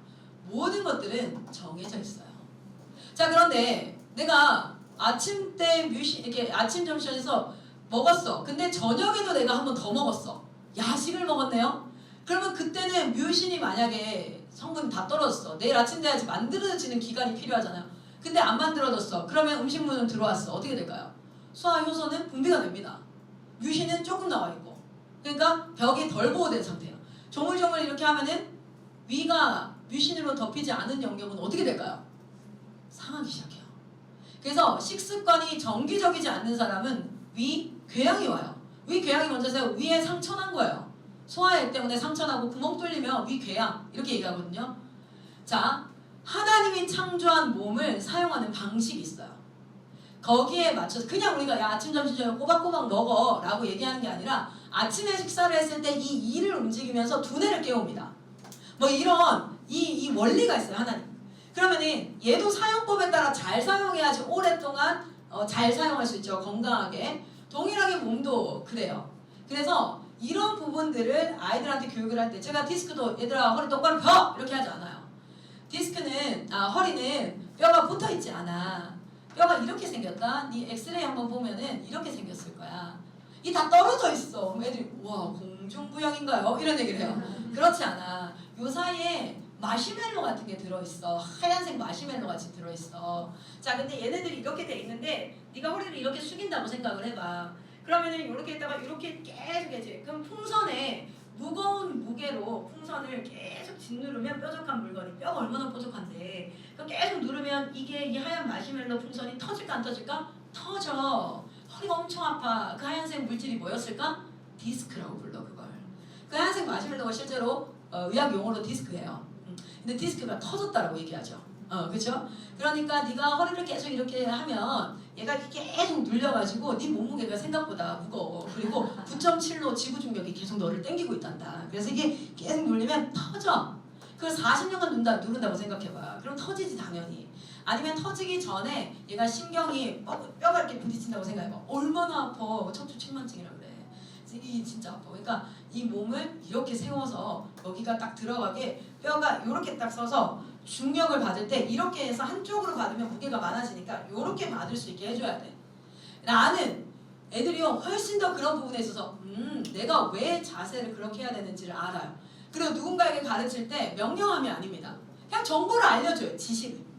Speaker 1: 모든 것들은 정해져 있어요. 자, 그런데 내가 아침 때 이렇게 아침 점심에서 먹었어. 근데 저녁에도 내가 한 번 더 먹었어. 야식을 먹었네요. 그러면 그때는 뮤신이 만약에 성분이 다 떨어졌어. 내일 아침 돼야지 만들어지는 기간이 필요하잖아요. 근데 안 만들어졌어. 그러면 음식물은 들어왔어. 어떻게 될까요? 소화 효소는 분비가 됩니다. 뮤신은 조금 나와 있고. 그러니까 벽이 덜 보호된 상태예요. 조물조물 이렇게 하면은 위가 뮤신으로 덮이지 않은 영역은 어떻게 될까요? 상하기 시작해요. 그래서 식습관이 정기적이지 않는 사람은 위 궤양이 와요. 위 궤양이 먼저 세요. 위에 상처난 거예요. 소화액 때문에 상처나고 구멍 뚫리면 위 궤양 이렇게 얘기하거든요. 자, 하나님이 창조한 몸을 사용하는 방식이 있어요. 거기에 맞춰서 그냥 우리가 야 아침 점심 저녁 꼬박꼬박 먹어 라고 얘기하는 게 아니라 아침에 식사를 했을 때 이 이를 움직이면서 두뇌를 깨웁니다. 뭐 이런 이 원리가 있어요. 하나님. 그러면은 얘도 사용법에 따라 잘 사용해야지 오랫동안 잘 사용할 수 있죠. 건강하게. 동일하게 몸도 그래요. 그래서 이런 부분들을 아이들한테 교육을 할 때 제가 디스크도 얘들아 허리 똑바로 펴! 이렇게 하지 않아요. 디스크는 허리는 뼈가 붙어있지 않아. 뼈가 이렇게 생겼다. 네 엑스레이 한번 보면은 이렇게 생겼을 거야. 이 다 떨어져 있어. 애들이 와 공중부양인가요? 이런 얘기를 해요. 그렇지 않아. 요 사이에 마시멜로 같은 게 들어있어. 하얀색 마시멜로 같이 들어있어. 자, 근데 얘네들이 이렇게 돼 있는데 네가 허리를 이렇게 숙인다고 생각을 해봐. 그러면은 이렇게 했다가 이렇게 계속 해지. 그럼 풍선에 무거운 무게로 풍선을 계속 짓누르면 뾰족한 물건이 뼈가 얼마나 뾰족한데 그럼 계속 누르면 이게 이 하얀 마시멜로 풍선이 터질까 안 터질까? 터져. 허리가 엄청 아파. 그 하얀색 물질이 뭐였을까? 디스크라고 불러 그걸. 그 하얀색 마시멜로가 실제로 의학 용어로 디스크예요. 근데 디스크가 터졌다라고 얘기하죠. 그렇죠? 그러니까 네가 허리를 계속 이렇게 하면 얘가 이렇게 계속 눌려가지고 네 몸무게가 생각보다 무거워. 그리고 9.7로 지구 중력이 계속 너를 당기고 있단다. 그래서 이게 계속 눌리면 터져. 그걸 40년간 누른다고 생각해봐. 그럼 터지지 당연히. 아니면 터지기 전에 얘가 신경이 뼈가 이렇게 부딪힌다고 생각해봐. 얼마나 아파. 척추 측만증이라 그래. 이 진짜 아파. 그러니까 이 몸을 이렇게 세워서 여기가 딱 들어가게 뼈가 이렇게 딱 서서 중력을 받을 때 이렇게 해서 한쪽으로 받으면 무게가 많아지니까 이렇게 받을 수 있게 해줘야 돼. 나는 애들이요 훨씬 더 그런 부분에 있어서 내가 왜 자세를 그렇게 해야 되는지를 알아요. 그리고 누군가에게 가르칠 때 명령함이 아닙니다. 그냥 정보를 알려줘요. 지식을.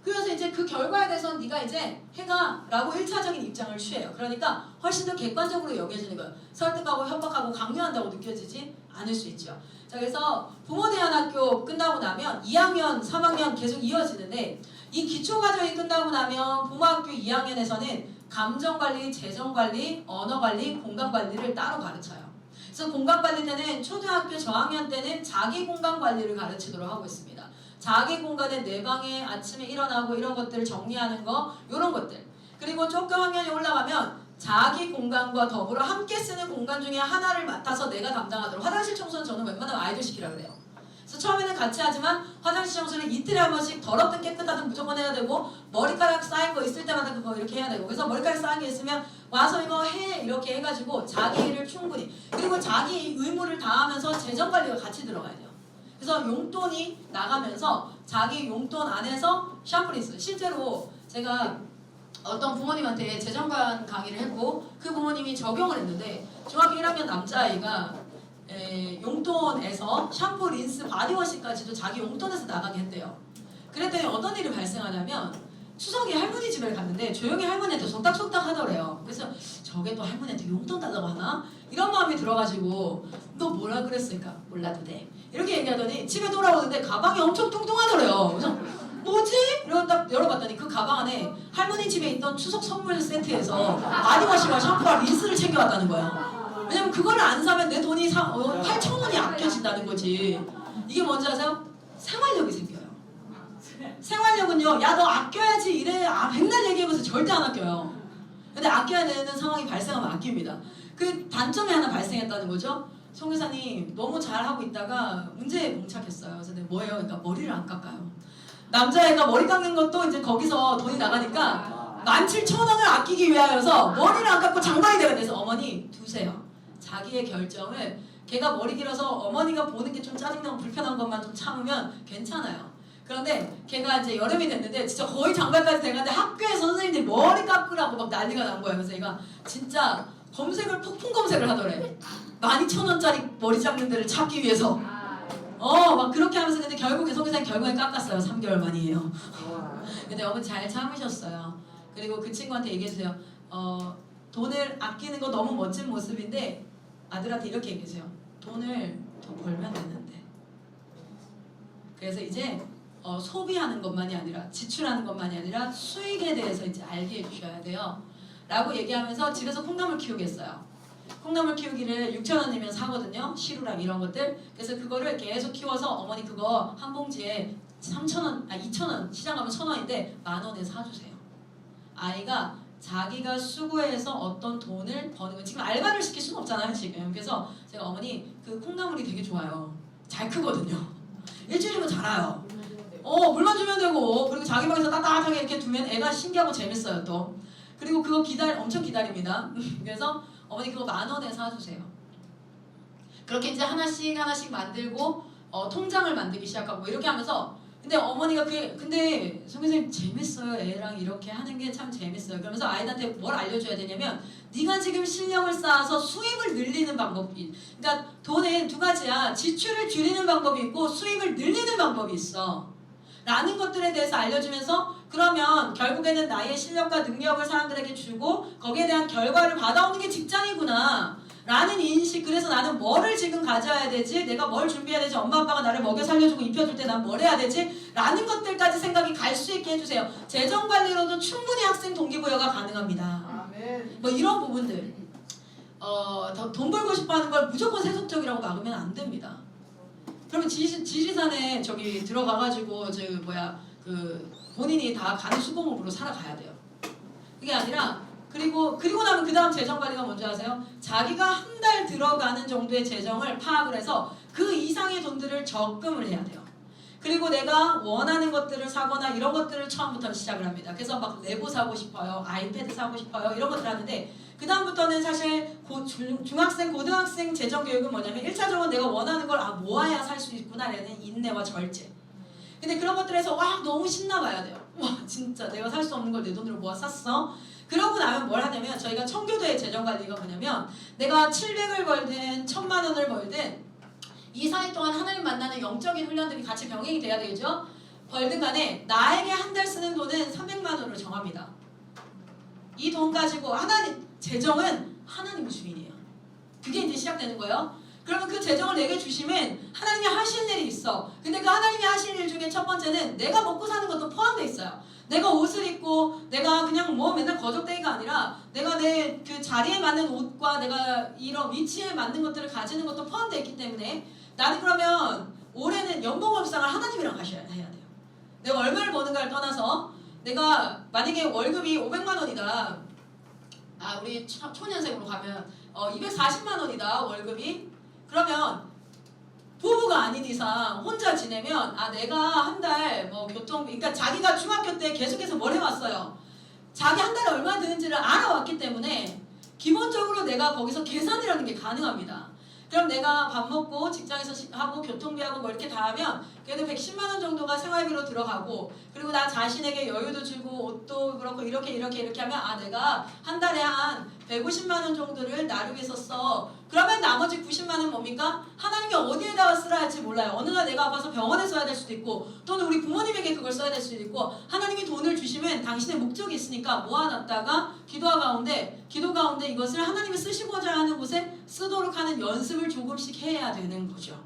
Speaker 1: 그래서 이제 그 결과에 대해서 네가 이제 해가 라고 1차적인 입장을 취해요. 그러니까 훨씬 더 객관적으로 여겨지는 거예요. 설득하고 협박하고 강요한다고 느껴지지 않을 수 있죠. 자, 그래서 부모대안학교 끝나고 나면 2학년, 3학년 계속 이어지는데 이 기초과정이 끝나고 나면 부모학교 2학년에서는 감정관리, 재정관리, 언어관리, 공간관리를 따로 가르쳐요. 그래서 공간관리 때는 초등학교 저학년 때는 자기공간관리를 가르치도록 하고 있습니다. 자기 공간에 내 방에 아침에 일어나고 이런 것들을 정리하는 거 이런 것들. 그리고 조금 학년이 올라가면 자기 공간과 더불어 함께 쓰는 공간 중에 하나를 맡아서 내가 담당하도록. 화장실 청소는 저는 웬만하면 아이들 시키라 그래요. 그래서 처음에는 같이 하지만 화장실 청소는 이틀에 한 번씩 더럽든 깨끗하든 무조건 해야 되고 머리카락 쌓인 거 있을 때마다 그거 이렇게 해야 되고 그래서 머리카락 쌓인 게 있으면 와서 이거 해 이렇게 해가지고 자기 일을 충분히 그리고 자기 의무를 다하면서 재정관리가 같이 들어가야 돼요. 그래서 용돈이 나가면서 자기 용돈 안에서 샴푸리스 실제로 제가 어떤 부모님한테 재정관 강의를 했고 그 부모님이 적용을 했는데 중학교 1학년 남자아이가 용돈에서 샴푸, 린스, 바디워시까지도 자기 용돈에서 나가게 했대요. 그랬더니 어떤 일이 발생하냐면 추석에 할머니 집에 갔는데 조용히 할머니한테 속닥속닥 하더래요. 그래서 저게 또 할머니한테 용돈 달라고 하나? 이런 마음이 들어가지고 너 뭐라 그랬으니까 몰라도 돼. 이렇게 얘기하더니 집에 돌아오는데 가방이 엄청 뚱뚱하더래요. 그래서 뭐지? 이러고 딱 열어봤더니 그 가방 안에 할머니 집에 있던 추석 선물 세트에서 바디워시와 샴푸와 린스를 챙겨왔다는 거야. 왜냐면 그거를 안 사면 내 돈이 8,000원이 아껴진다는 거지. 이게 뭔지 아세요? 생활력이 생겨요. 생활력은요. 야 너 아껴야지 이래 백날 얘기해보세요. 절대 안 아껴요. 근데 아껴야 되는 상황이 발생하면 아낍니다. 그 단점이 하나 발생했다는 거죠. 송 교사님 너무 잘하고 있다가 문제에 봉착했어요. 그래서 내가 뭐예요? 그러니까 머리를 안 깎아요. 남자애가 머리 깎는 것도 이제 거기서 돈이 나가니까 17,000원을 아끼기 위하여서 머리를 안 깎고 장발이 되어야 돼서 어머니 두세요. 자기의 결정을 걔가 머리 길어서 어머니가 보는 게 좀 짜증나고 불편한 것만 좀 참으면 괜찮아요. 그런데 걔가 이제 여름이 됐는데 진짜 거의 장발까지 돼가는데 학교에 선생님들이 머리 깎으라고 막 난리가 난 거예요. 그래서 얘가 진짜 검색을 폭풍 검색을 하더래. 12,000원짜리 머리 잡는 데를 찾기 위해서. 막 그렇게 하면서 근데 결국에 성교사님 결국에 깎았어요. 3개월 만이에요. 근데 어머니 잘 참으셨어요. 그리고 그 친구한테 얘기해주세요. 돈을 아끼는 거 너무 멋진 모습인데 아들한테 이렇게 얘기해주세요. 돈을 더 벌면 되는데. 그래서 이제 소비하는 것만이 아니라 지출하는 것만이 아니라 수익에 대해서 이제 알게 해주셔야 돼요. 라고 얘기하면서 집에서 콩나물 키우겠어요. 콩나물 키우기를 6,000원이면 사거든요. 시루랑 이런 것들. 그래서 그거를 계속 키워서 어머니 그거 한 봉지에 3,000원, 2,000원, 시장 가면 1,000원인데 10,000원에 사주세요. 아이가 자기가 수고해서 어떤 돈을 버는 거 지금 알바를 시킬 수는 없잖아요 지금. 그래서 제가 어머니 그 콩나물이 되게 좋아요. 잘 크거든요. 일주일이면 자라요. 물만 주면 되고 그리고 자기 방에서 따뜻하게 이렇게 두면 애가 신기하고 재밌어요 또. 그리고 그거 엄청 기다립니다. 그래서 어머니 그거 10,000원에 사주세요. 그렇게 이제 하나씩 만들고 통장을 만들기 시작하고 이렇게 하면서 근데 어머니가 근데 선생님 재밌어요. 애랑 이렇게 하는 게 참 재밌어요. 그러면서 아이한테 뭘 알려줘야 되냐면 네가 지금 실력을 쌓아서 수입을 늘리는 방법이 그러니까 돈은 두 가지야. 지출을 줄이는 방법이 있고 수입을 늘리는 방법이 있어. 라는 것들에 대해서 알려주면서 그러면 결국에는 나의 실력과 능력을 사람들에게 주고 거기에 대한 결과를 받아오는 게 직장이구나 라는 인식. 그래서 나는 뭐를 지금 가져야 되지? 내가 뭘 준비해야 되지? 엄마 아빠가 나를 먹여 살려주고 입혀줄 때 난 뭘 해야 되지? 라는 것들까지 생각이 갈 수 있게 해주세요. 재정관리로도 충분히 학생 동기부여가 가능합니다.
Speaker 2: 아멘.
Speaker 1: 뭐 이런 부분들 돈 벌고 싶어하는 걸 무조건 세속적이라고 막으면 안 됩니다. 그러면 지리산에 저기 들어가가지고 본인이 다 가는 수공업으로 살아가야 돼요. 그게 아니라 그리고 나면 그 다음 재정관리가 뭔지 아세요? 자기가 한 달 들어가는 정도의 재정을 파악을 해서 그 이상의 돈들을 적금을 해야 돼요. 그리고 내가 원하는 것들을 사거나 이런 것들을 처음부터 시작을 합니다. 그래서 막 레고 사고 싶어요. 아이패드 사고 싶어요. 이런 것들 하는데 그 다음부터는 사실 중학생, 고등학생 재정교육은 뭐냐면 1차적으로 내가 원하는 걸 모아야 살 수 있구나 라는 인내와 절제. 근데 그런 것들에서 너무 신나봐야 돼요. 와 진짜 내가 살 수 없는 걸 내 돈으로 모아 샀어. 그러고 나면 뭘 하냐면 저희가 청교도의 재정관리가 뭐냐면 내가 700을 벌든 1,000만 원을 벌든 이 사이 동안 하나님 만나는 영적인 훈련들이 같이 병행이 돼야 되겠죠? 벌든 간에 나에게 한 달 쓰는 돈은 300만 원으로 정합니다. 이 돈 가지고 재정은 하나님의 주인이에요. 그게 이제 시작되는 거예요. 그러면 그 재정을 내게 주시면 하나님이 하실 일이 있어. 근데 그 하나님이 하실 일 중에 첫 번째는 내가 먹고 사는 것도 포함되어 있어요. 내가 옷을 입고 내가 그냥 맨날 거적대기가 아니라 내가 내 그 자리에 맞는 옷과 내가 이런 위치에 맞는 것들을 가지는 것도 포함되어 있기 때문에 나는 그러면 올해는 연봉 협상을 하나님이랑 해야 돼요. 내가 얼마를 버는가를 떠나서 내가 만약에 월급이 500만 원이다. 우리 초년생으로 가면 240만 원이다 월급이. 그러면 부부가 아닌 이상 혼자 지내면 내가 한 달 그러니까 자기가 중학교 때 계속해서 뭘 해왔어요. 자기 한 달에 얼마 드는지를 알아왔기 때문에 기본적으로 내가 거기서 계산이라는 게 가능합니다. 그럼 내가 밥 먹고 직장에서 하고 교통비하고 뭐 이렇게 다 하면 그래도 110만 원 정도가 생활비로 들어가고 그리고 나 자신에게 여유도 주고 옷도 그렇고 이렇게 하면 내가 한 달에 한 150만 원 정도를 나를 위해서 써. 그러면 나머지 90만 원 뭡니까? 하나님이 어디에다가 쓰라 할지 몰라요. 어느 날 내가 아파서 병원에 써야 될 수도 있고 또는 우리 부모님에게 그걸 써야 될 수도 있고 하나님이 돈을 주시면 당신의 목적이 있으니까 모아놨다가 기도 가운데 이것을 하나님이 쓰시고자 하는 곳에 쓰도록 하는 연습을 조금씩 해야 되는 거죠.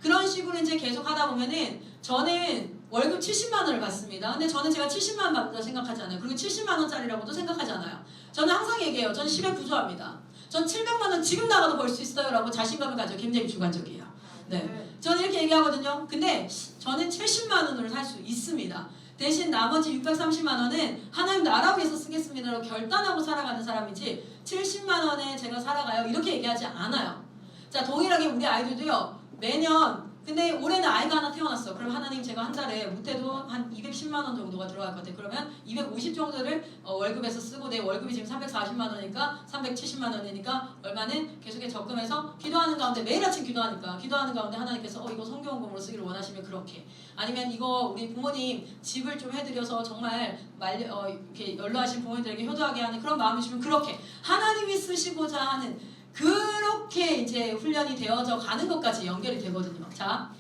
Speaker 1: 그런 식으로 이제 계속 하다 보면은 저는 월급 70만 원을 받습니다. 근데 저는 제가 70만 원 받는다 생각하지 않아요. 그리고 70만 원짜리라고도 생각하지 않아요. 저는 항상 얘기해요. 저는 10에 부조합니다. 전 700만 원 지금 나가도 벌 수 있어요 라고 자신감을 가지고 굉장히 주관적이에요. 네, 저는 이렇게 얘기하거든요. 근데 저는 70만 원으로 살 수 있습니다. 대신 나머지 630만 원은 하나님 나라 위해서 쓰겠습니다라고 결단하고 살아가는 사람이지 70만 원에 제가 살아가요 이렇게 얘기하지 않아요. 자, 동일하게 우리 아이들도요. 매년 근데 올해는 아이가 하나 태어났어. 그럼 하나님 제가 한 달에 못해도 한 210만 원 정도가 들어갈 것 같아. 그러면 250 정도를 월급에서 쓰고 내 월급이 지금 340만 원이니까 370만 원이니까 얼마는 계속해 적금해서 기도하는 가운데 매일 아침 기도하는 가운데 하나님께서 이거 성경공으로 쓰기를 원하시면 그렇게 아니면 이거 우리 부모님 집을 좀 해드려서 정말 이렇게 연로하신 부모님들에게 효도하게 하는 그런 마음이 주면 그렇게 하나님이 쓰시고자 하는 그렇게 이제 훈련이 되어져 가는 것까지 연결이 되거든요. 자,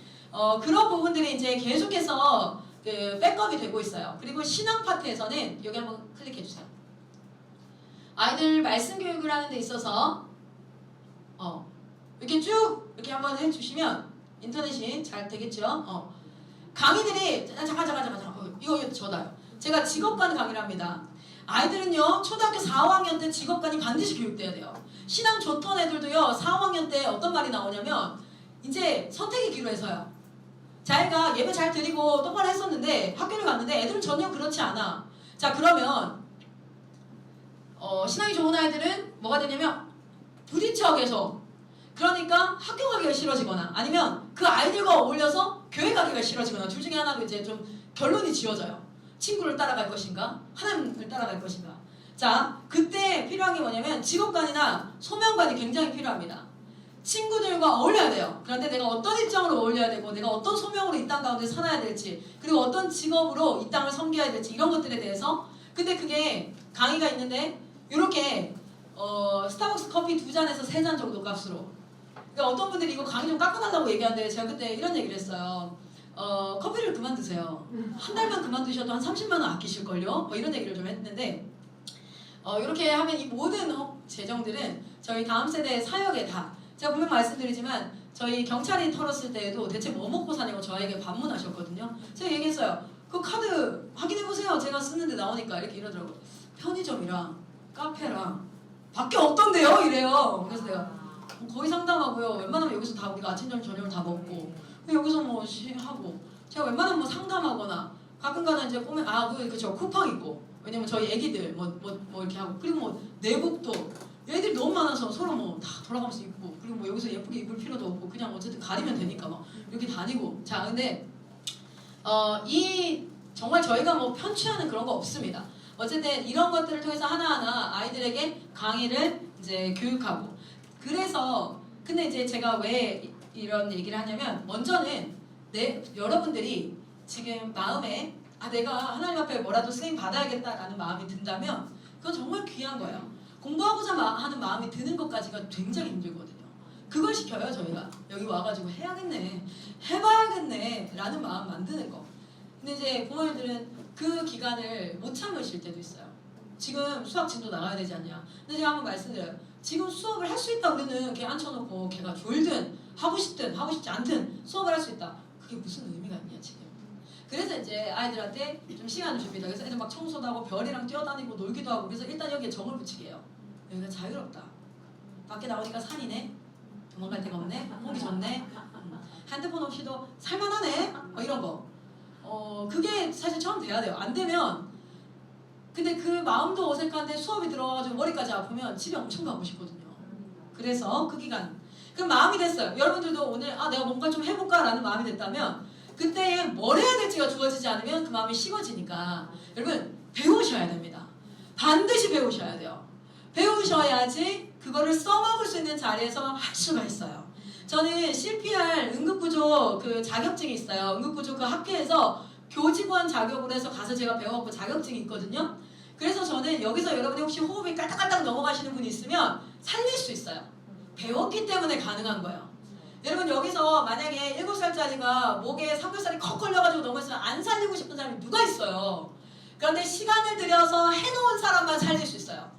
Speaker 1: 그런 부분들이 이제 계속해서 그 백업이 되고 있어요. 그리고 신앙 파트에서는 여기 한번 클릭해 주세요. 아이들 말씀 교육을 하는 데 있어서 이렇게 쭉 이렇게 한번 해주시면 인터넷이 잘 되겠죠. 강의들이 잠깐 이거 저다요. 제가 직업관 강의를 합니다. 아이들은요 초등학교 4, 5학년 때 직업관이 반드시 교육돼야 돼요. 신앙 좋던 애들도요 4, 5학년 때 어떤 말이 나오냐면 이제 선택의 기로 해서요. 자기가 예배 잘 드리고 똑바로 했었는데 학교를 갔는데 애들은 전혀 그렇지 않아. 자 그러면 신앙이 좋은 아이들은 뭐가 되냐면 부딪혀 계속. 그러니까 학교 가기가 싫어지거나 아니면 그 아이들과 어울려서 교회 가기가 싫어지거나 둘 중에 하나로 이제 좀 결론이 지어져요. 친구를 따라갈 것인가? 하나님을 따라갈 것인가? 자, 그때 필요한 게 뭐냐면 직업관이나 소명관이 굉장히 필요합니다. 친구들과 어울려야 돼요. 그런데 내가 어떤 입장으로 어울려야 되고 내가 어떤 소명으로 이 땅 가운데 살아야 될지 그리고 어떤 직업으로 이 땅을 섬겨야 될지 이런 것들에 대해서 근데 그게 강의가 있는데 이렇게 스타벅스 커피 2잔에서 3잔 정도 값으로 그러니까 어떤 분들이 이거 강의 좀 깎아달라고 얘기하는데 제가 그때 이런 얘기를 했어요. 커피를 그만 드세요. 한 달만 그만 드셔도 한 30만 원 아끼실걸요? 뭐 이런 얘기를 좀 했는데 이렇게 하면 이 모든 재정들은 저희 다음 세대의 사역에 다 제가 분명 말씀드리지만 저희 경찰이 털었을 때에도 대체 뭐 먹고 사냐고 저에게 반문하셨거든요. 제가 얘기했어요. 그 카드 확인해보세요. 제가 쓰는데 나오니까 이렇게 이러더라고요. 편의점이랑 카페랑 밖에 없던데요? 이래요. 그래서 내가 거의 상담하고요. 웬만하면 여기서 다 우리가 아침, 점심, 저녁을 다 먹고 여기서 뭐 하고 제가 웬만하면 뭐 상담하거나 가끔가다 이제 보면 그죠 쿠팡 있고 왜냐면 저희 애기들 뭐 이렇게 하고 그리고 뭐 내복도 애들이 너무 많아서 서로 뭐 다 돌아가면서 입고 그리고 뭐 여기서 예쁘게 입을 필요도 없고 그냥 어쨌든 가리면 되니까 막 이렇게 다니고 자 근데 이 정말 저희가 뭐 편취하는 그런 거 없습니다. 어쨌든 이런 것들을 통해서 하나하나 아이들에게 강의를 이제 교육하고 그래서 근데 이제 제가 왜 이런 얘기를 하냐면 먼저는 여러분들이 지금 마음에 내가 하나님 앞에 뭐라도 쓰임 받아야겠다라는 마음이 든다면 그건 정말 귀한 거예요. 공부하고자 하는 마음이 드는 것까지가 굉장히 힘들거든요. 그걸 시켜요 저희가. 여기 와가지고 해야겠네 해봐야겠네 라는 마음 만드는 거. 근데 이제 부모님들은 그 기간을 못 참으실 때도 있어요. 지금 수학 진도 나가야 되지 않냐. 근데 제가 한번 말씀드려요. 지금 수업을 할 수 있다 우리는 걔 앉혀놓고 걔가 졸든 하고 싶든 하고 싶지 않든 수업을 할 수 있다. 그게 무슨 의미가 있냐 지금. 그래서 이제 아이들한테 좀 시간을 줍니다. 그래서 애들 막 청소도 하고 별이랑 뛰어다니고 놀기도 하고 그래서 일단 여기에 정을 붙이게 해요. 여기가 자유롭다. 밖에 나오니까 산이네. 도망갈 데가 없네. 공기 좋네. 핸드폰 없이도 살만하네. 이런 거. 그게 사실 처음 돼야 돼요. 안 되면 근데 그 마음도 어색한데 수업이 들어가가지고 머리까지 아프면 집에 엄청 가고 싶거든요. 그래서 그 기간 그럼 마음이 됐어요. 여러분들도 오늘 내가 뭔가 좀 해볼까 라는 마음이 됐다면 그때 뭘 해야 될지가 주어지지 않으면 그 마음이 식어지니까 여러분 배우셔야 됩니다. 반드시 배우셔야 돼요. 배우셔야지 그거를 써먹을 수 있는 자리에서 할 수가 있어요. 저는 CPR 응급구조 그 자격증이 있어요. 응급구조 그 학회에서 교직원 자격으로 해서 가서 제가 배워갖고 자격증이 있거든요. 그래서 저는 여기서 여러분이 혹시 호흡이 깔딱깔딱 넘어가시는 분이 있으면 살릴 수 있어요. 배웠기 때문에 가능한 거예요. 여러분 여기서 만약에 7살짜리가 목에 삼겹살이 컥 걸려가지고 넘어졌으면 안 살리고 싶은 사람이 누가 있어요. 그런데 시간을 들여서 해놓은 사람만 살릴 수 있어요.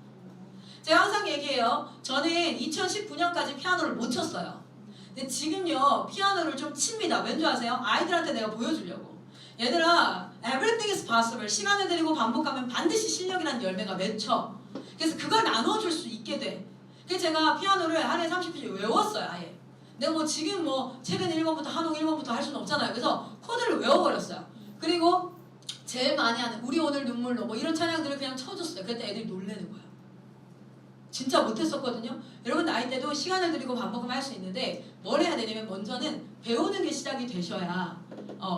Speaker 1: 제가 항상 얘기해요. 저는 2019년까지 피아노를 못 쳤어요. 근데 지금요 피아노를 좀 칩니다. 왠지 아세요? 아이들한테 내가 보여주려고. 얘들아 everything is possible. 시간을 들이고 반복하면 반드시 실력이라는 열매가 맺혀. 그래서 그걸 나눠줄 수 있게 돼. 그래서 제가 피아노를 하루에 30분씩 외웠어요. 아예. 내가 뭐 지금 뭐 최근 1번부터 한옥 1번부터 할 수는 없잖아요. 그래서 코드를 외워버렸어요. 그리고 제일 많이 하는 우리 오늘 눈물로 뭐 이런 찬양들을 그냥 쳐줬어요. 그때 애들이 놀래는 거예요. 진짜 못했었거든요. 여러분 나이 때도 시간을 들이고 반복하면 할 수 있는데 뭘 해야 되냐면 먼저는 배우는 게 시작이 되셔야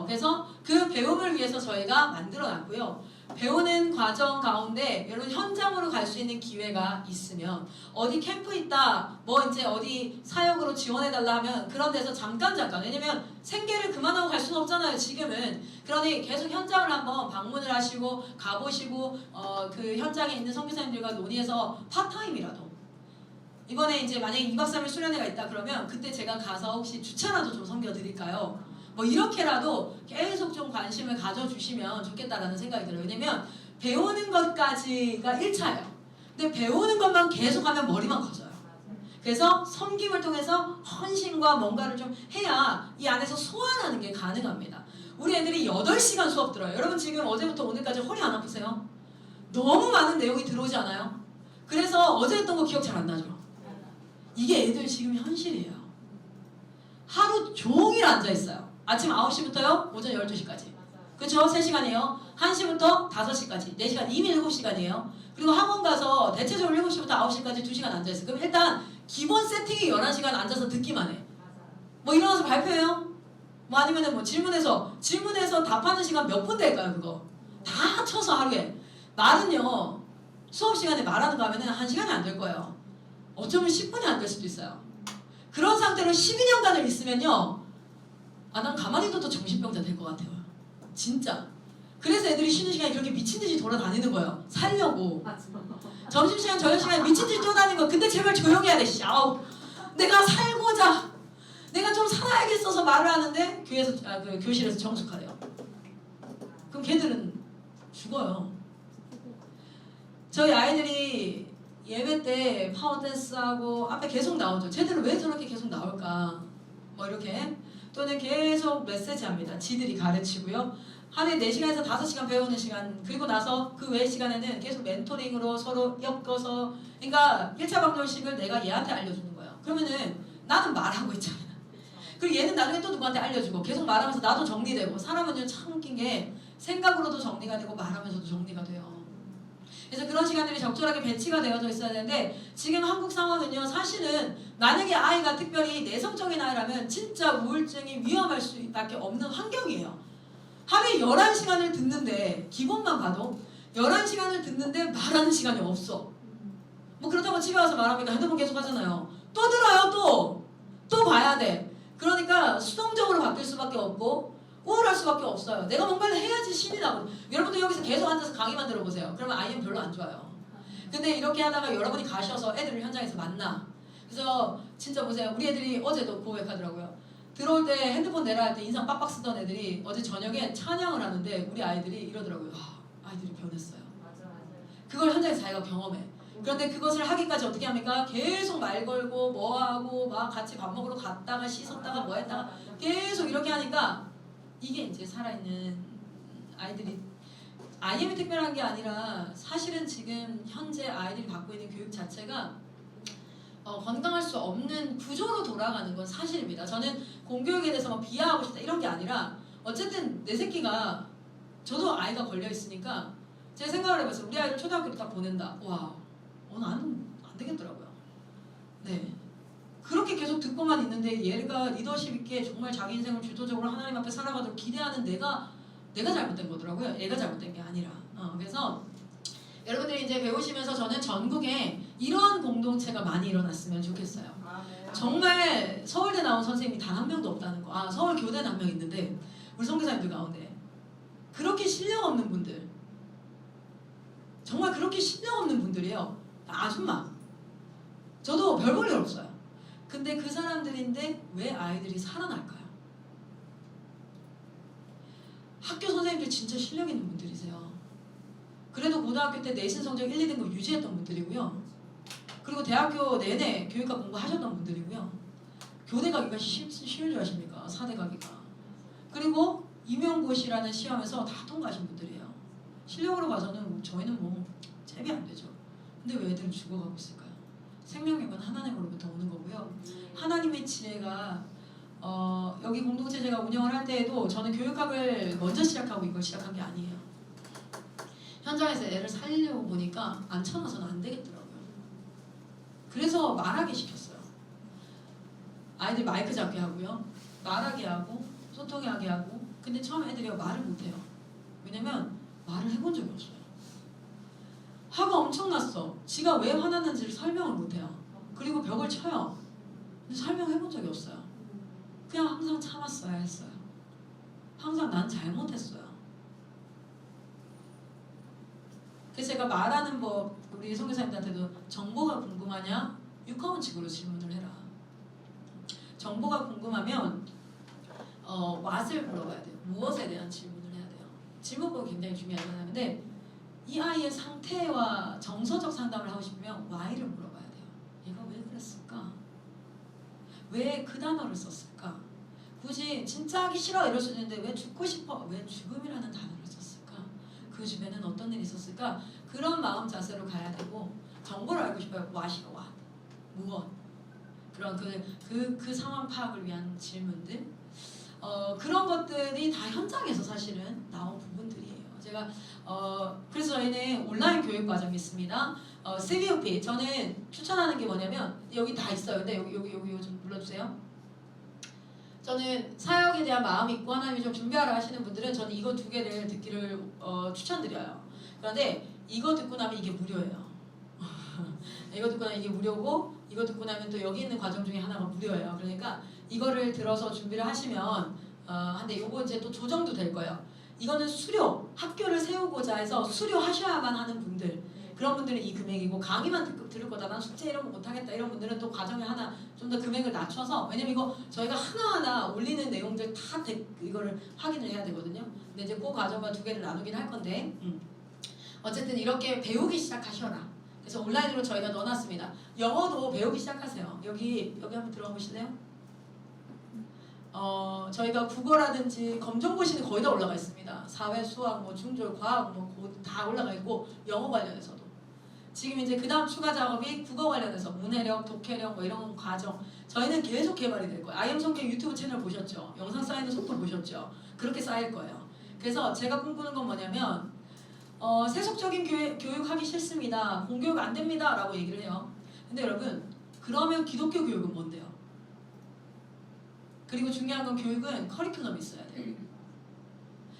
Speaker 1: 그래서 그 배움을 위해서 저희가 만들어놨고요. 배우는 과정 가운데 여러분 현장으로 갈 수 있는 기회가 있으면 어디 캠프 있다 뭐 이제 어디 사역으로 지원해달라 하면 그런 데서 잠깐 왜냐면 생계를 그만하고 갈 수는 없잖아요 지금은. 그러니 계속 현장을 한번 방문을 하시고 가보시고 그 현장에 있는 선교사님들과 논의해서 파타임이라도 이번에 이제 만약에 2박 3일 수련회가 있다 그러면 그때 제가 가서 혹시 주차라도 좀 섬겨드릴까요? 뭐 이렇게라도 계속 좀 관심을 가져주시면 좋겠다라는 생각이 들어요. 왜냐면 배우는 것까지가 1차예요. 근데 배우는 것만 계속하면 머리만 커져요. 그래서 섬김을 통해서 헌신과 뭔가를 좀 해야 이 안에서 소환하는 게 가능합니다. 우리 애들이 8시간 수업 들어요. 여러분 지금 어제부터 오늘까지 허리 안 아프세요? 너무 많은 내용이 들어오지 않아요? 그래서 어제 했던 거 기억 잘 안 나죠? 이게 애들 지금 현실이에요. 하루 종일 앉아있어요. 아침 9시부터요 오전 12시까지. 그쵸? 3시간이에요. 1시부터 5시까지 4시간, 이미 7시간이에요. 그리고 학원 가서 대체적으로 7시부터 9시까지 2시간 앉아있어요. 그럼 일단 기본 세팅이 11시간 앉아서 듣기만 해. 뭐 일어나서 발표해요? 뭐 아니면은 뭐 질문해서 답하는 시간 몇 분 될까요? 그거 다 합쳐서 하루에. 말은요 수업 시간에 말하는 거 하면은 1시간이 안 될 거예요. 어쩌면 10분이 안 될 수도 있어요. 그런 상태로 12년간을 있으면요 난 가만히 둬도 정신병자 될 것 같아요. 진짜. 그래서 애들이 쉬는 시간에 그렇게 미친듯이 돌아다니는 거예요. 살려고. 점심시간 저녁시간에 미친듯이 뛰어다니는 거. 근데 제발 조용히 해야 돼. 아우 내가 살고자 내가 좀 살아야겠어서 말을 하는데 그 교실에서 정숙하래요. 그럼 걔들은 죽어요. 저희 아이들이 예배 때 파워댄스하고 앞에 계속 나오죠. 쟤들은 왜 저렇게 계속 나올까? 뭐 이렇게 또는 계속 메시지 합니다. 지들이 가르치고요. 하루에 4시간에서 5시간 배우는 시간, 그리고 나서 그 외의 시간에는 계속 멘토링으로 서로 엮어서, 그러니까 1차 방정식을 내가 얘한테 알려주는 거예요. 그러면은 나는 말하고 있잖아. 그리고 얘는 나중에 또 누구한테 알려주고 계속 말하면서 나도 정리되고. 사람은요 참 웃긴 게 생각으로도 정리가 되고 말하면서도 정리가 돼요. 그래서 그런 시간들이 적절하게 배치가 되어져 있어야 되는데, 지금 한국 상황은요 사실은 만약에 아이가 특별히 내성적인 아이라면 진짜 우울증이 위험할 수밖에 없는 환경이에요. 하루에 11시간을 듣는데, 기본만 봐도 11시간을 듣는데 말하는 시간이 없어. 뭐 그렇다고 집에 와서 말하니까 핸드폰 계속 하잖아요. 또 들어요. 또 봐야 돼. 그러니까 수동적으로 바뀔 수밖에 없고 우울할 수밖에 없어요. 내가 뭔가를 해야지 신이 나고. 여러분도 여기서 계속 앉아서 강의만 들어보세요. 그러면 아이는 별로 안 좋아요. 근데 이렇게 하다가 여러분이 가셔서 애들을 현장에서 만나. 그래서 진짜 보세요. 우리 애들이 어제도 고백하더라고요. 들어올 때 핸드폰 내라 할 때 인상 빡빡 쓰던 애들이 어제 저녁에 찬양을 하는데 우리 아이들이 이러더라고요. 아이들이 변했어요. 그걸 현장에서 자기가 경험해. 그런데 그것을 하기까지 어떻게 합니까? 계속 말 걸고 뭐 하고 막 같이 밥 먹으러 갔다가 씻었다가 뭐 했다가 계속 이렇게 하니까 이게 이제 살아있는 아이들이, IM이 특별한 게 아니라 사실은 지금 현재 아이들이 받고 있는 교육 자체가 건강할 수 없는 구조로 돌아가는 건 사실입니다. 저는 공교육에 대해서 막 비하하고 싶다 이런 게 아니라, 어쨌든 내 새끼가, 저도 아이가 걸려 있으니까 제가 생각을 해봤어요. 우리 아이를 초등학교로 딱 보낸다. 와, 나는 안 되겠더라고요. 네. 그렇게 계속 듣고만 있는데 얘가 리더십 있게 정말 자기 인생을 주도적으로 하나님 앞에 살아가도록 기대하는 내가 잘못된 거더라고요. 얘가 잘못된 게 아니라. 그래서 여러분들이 이제 배우시면서 저는 전국에 이런 공동체가 많이 일어났으면 좋겠어요. 정말 서울대 나온 선생님이 단 한 명도 없다는 거. 서울 교대는 한 명 있는데 우리 선교사님들 가운데 그렇게 실력 없는 분들, 정말 그렇게 실력 없는 분들이에요. 아줌마. 저도 별 볼 일 없어요. 근데 그 사람들인데 왜 아이들이 살아날까요? 학교 선생님들 진짜 실력 있는 분들이세요. 그래도 고등학교 때 내신 성적 1, 2등급 유지했던 분들이고요. 그리고 대학교 내내 교육학 공부하셨던 분들이고요. 교대 가기가 쉬운 줄 아십니까? 4대 가기가. 그리고 임용고시라는 시험에서 다 통과하신 분들이에요. 실력으로 봐서는 저희는 뭐 잽이 안 되죠. 근데 왜 애들은 죽어가고 있을까요? 생명력은 하나님으로부터 오는 거고요. 하나님의 지혜가 여기 공동체 제가 운영을 할 때에도 저는 교육학을 먼저 시작하고 이걸 시작한 게 아니에요. 현장에서 애를 살리려고 보니까 앉혀놔서는 안 되겠더라고요. 그래서 말하게 시켰어요. 아이들 마이크 잡게 하고요. 말하게 하고 소통하게 하고. 근데 처음 애들이 말을 못해요. 왜냐면 말을 해본 적이 없어요. 화가 엄청났어. 지가 왜 화났는지를 설명을 못해요. 그리고 벽을 쳐요. 근데 설명해본 적이 없어요. 그냥 항상 참았어야 했어요. 항상 난 잘못했어요. 그래서 제가 말하는 법, 우리 선교사님들한테도 정보가 궁금하냐? 육하원칙으로 질문을 해라. 정보가 궁금하면 what을 물어봐야 돼요. 무엇에 대한 질문을 해야 돼요. 질문법이 굉장히 중요하잖아요. 근데 이 아이의 상태와 정서적 상담을 하고 싶으면 why를 물어봐야 돼요. 얘가 왜 그랬을까? 왜 그 단어를 썼을까? 굳이 진짜 하기 싫어 이럴 수도 있는데 왜 죽고 싶어? 왜 죽음이라는 단어를 썼을까? 그 주변에는 어떤 일이 있었을까? 그런 마음 자세로 가야 되고 정보를 알고 싶어요. what이가 what? 무엇? 그런 그 상황 파악을 위한 질문들 그런 것들이 다 현장에서 사실은 나온 부분들이에요. 제가 그래서 저희는 온라인 교육 과정이 있습니다. CVOP 저는 추천하는 게 뭐냐면 여기 다 있어요. 근데 여기 좀 눌러주세요. 저는 사역에 대한 마음이 있고 하나님이 좀 준비하라 하시는 분들은 저는 이거 두 개를 듣기를 추천드려요. 그런데 이거 듣고 나면 이게 무료예요. 이거 듣고 나면 이게 무료고 이거 듣고 나면 또 여기 있는 과정 중에 하나가 무료예요. 그러니까 이거를 들어서 준비를 하시면 근데 요거 이제 또 조정도 될 거예요. 이거는 수료, 학교를 세우고자 해서 수료하셔야만 하는 분들 그런 분들은 이 금액이고 강의만 들을 거다 난 숙제 이런 거 못하겠다 이런 분들은 또 과정에 하나 좀 더 금액을 낮춰서 왜냐면 이거 저희가 하나하나 올리는 내용들 다 이거를 확인을 해야 되거든요. 근데 이제 그 과정과 두 개를 나누긴 할 건데 어쨌든 이렇게 배우기 시작하셔라. 그래서 온라인으로 저희가 넣어놨습니다. 영어도 배우기 시작하세요. 여기 한번 들어가 보실래요? 저희가 국어라든지 검정고시는 거의 다 올라가 있습니다. 사회, 수학, 뭐 중졸, 과학 뭐 다 올라가 있고 영어 관련해서도 지금 이제 그 다음 추가 작업이 국어 관련해서 문해력, 독해력 뭐 이런 과정 저희는 계속 개발이 될 거예요. 아이엠 성격 유튜브 채널 보셨죠? 영상 쌓이는 속도 보셨죠? 그렇게 쌓일 거예요. 그래서 제가 꿈꾸는 건 뭐냐면 세속적인 교육하기 싫습니다. 공교육 안 됩니다. 라고 얘기를 해요. 근데 여러분 그러면 기독교 교육은 뭔데요? 그리고 중요한 건 교육은 커리큘럼이 있어야 돼요.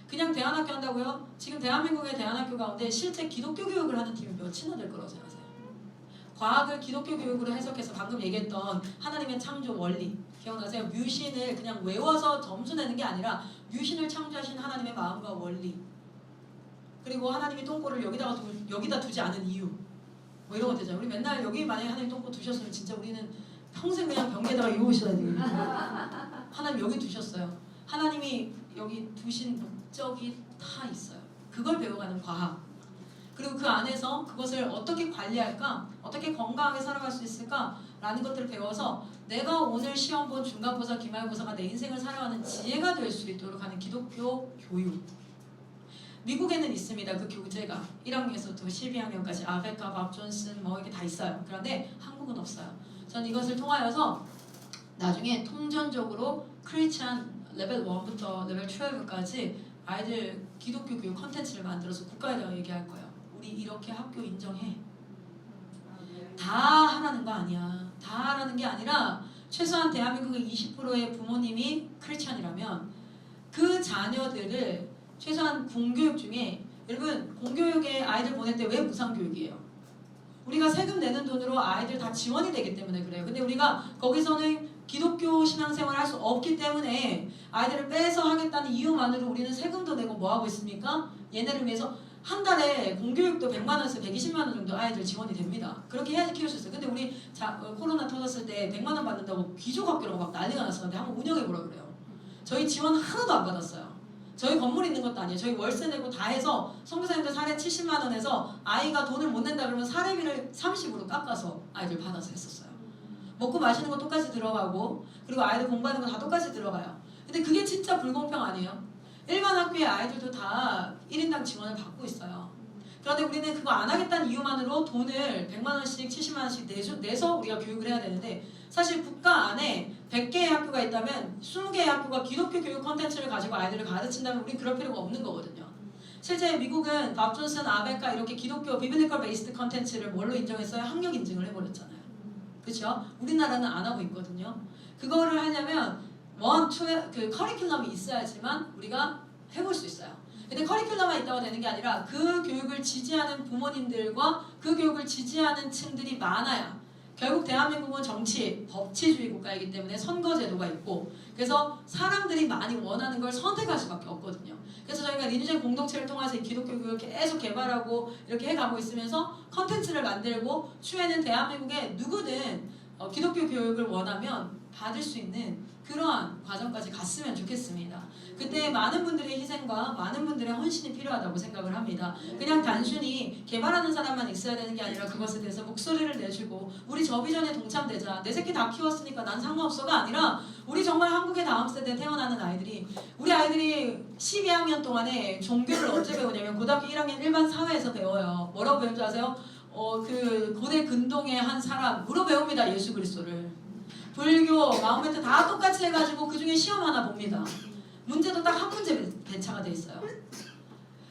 Speaker 1: 그냥 대안학교 한다고요? 지금 대한민국의 대안학교 가운데 실제 기독교 교육을 하는 팀이 몇이나 될 거라고 생각하세요? 과학을 기독교 교육으로 해석해서 방금 얘기했던 하나님의 창조 원리 기억나세요? 뮤신을 그냥 외워서 점수 내는 게 아니라 뮤신을 창조하신 하나님의 마음과 원리 그리고 하나님이 똥꼬를 여기다 두지 않은 이유 뭐 이런 거 되잖아요. 우리 맨날 여기 만약에 하나님 똥꼬 두셨으면 진짜 우리는 평생 그냥 변기에다가 이러셔야 돼요. 하나님 여기 두셨어요. 하나님이 여기 두신 목적이 다 있어요. 그걸 배워가는 과학. 그리고 그 안에서 그것을 어떻게 관리할까? 어떻게 건강하게 살아갈 수 있을까? 라는 것들을 배워서 내가 오늘 시험 본 중간고사, 기말고사가 내 인생을 살아가는 지혜가 될 수 있도록 하는 기독교 교육. 미국에는 있습니다. 그 교재가 1학년에서부터 12학년까지 아베카, 밥 존슨 뭐 이렇게 다 있어요. 그런데 한국은 없어요. 전 이것을 통하여서 나중에 통전적으로 크리스찬 레벨 1부터 레벨 12까지 아이들 기독교 교육 컨텐츠를 만들어서 국가에다가 얘기할 거예요. 우리 이렇게 학교 인정해. 다 하라는 거 아니야. 다 하라는 게 아니라 최소한 대한민국의 20%의 부모님이 크리스찬이라면 그 자녀들을 최소한 공교육 중에 여러분 공교육에 아이들 보낼 때 왜 무상교육이에요? 우리가 세금 내는 돈으로 아이들 다 지원이 되기 때문에 그래요. 근데 우리가 거기서는 기독교 신앙생활을 할 수 없기 때문에 아이들을 빼서 하겠다는 이유만으로 우리는 세금도 내고 뭐하고 있습니까? 얘네를 위해서 한 달에 공교육도 100만 원에서 120만 원 정도 아이들 지원이 됩니다. 그렇게 해야지 키울 수 있어요. 근데 우리 코로나 터졌을 때 100만 원 받는다고 귀족학교라고 막 난리가 났었는데 한번 운영해보라 그래요. 저희 지원 하나도 안 받았어요. 저희 건물 있는 것도 아니에요. 저희 월세 내고 다 해서 선교사님들 사례 70만 원에서 아이가 돈을 못 낸다 그러면 사례비를 30으로 깎아서 아이들 받아서 했었어요. 먹고 마시는 거 똑같이 들어가고 그리고 아이들 공부하는 거 다 똑같이 들어가요. 근데 그게 진짜 불공평 아니에요? 일반 학교의 아이들도 다 1인당 지원을 받고 있어요. 그런데 우리는 그거 안 하겠다는 이유만으로 돈을 100만 원씩 70만 원씩 내서 우리가 교육을 해야 되는데 사실 국가 안에 100개의 학교가 있다면 20개의 학교가 기독교 교육 콘텐츠를 가지고 아이들을 가르친다면 우린 그럴 필요가 없는 거거든요. 실제 미국은 밥 존슨, 아베카 이렇게 기독교 비블리컬 베이스드 콘텐츠를 뭘로 인정했어요? 학력 인증을 해버렸잖아요. 그렇죠? 우리나라는 안 하고 있거든요. 그거를 하려면 그 커리큘럼이 있어야지만 우리가 해볼 수 있어요. 근데 커리큘럼만 있다고 되는 게 아니라 그 교육을 지지하는 부모님들과 그 교육을 지지하는 층들이 많아야 결국 대한민국은 정치, 법치주의 국가이기 때문에 선거제도가 있고 그래서 사람들이 많이 원하는 걸 선택할 수밖에 없거든요. 그래서 저희가 리뉴젠 공동체를 통해서 이 기독교 교육을 계속 개발하고 이렇게 해가고 있으면서 컨텐츠를 만들고 추후에는 대한민국에 누구든 기독교 교육을 원하면 받을 수 있는 그러한 과정까지 갔으면 좋겠습니다. 그때 많은 분들의 희생과 많은 분들의 헌신이 필요하다고 생각을 합니다. 그냥 단순히 개발하는 사람만 있어야 되는 게 아니라 그것에 대해서 목소리를 내주고 우리 저 비전에 동참되자. 내 새끼 다 키웠으니까 난 상관없어가 아니라 우리 정말 한국의 다음 세대에 태어나는 아이들이 우리 아이들이 12학년 동안에 종교를 언제 배우냐면 고등학교 1학년 일반 사회에서 배워요. 뭐라고 배운 줄 아세요? 그 고대 근동의 한 사람으로 배웁니다. 예수 그리스도를. 불교, 마호메트 다 똑같이 해가지고 그 중에 시험 하나 봅니다. 문제도 딱 한 문제 배차가 돼 있어요.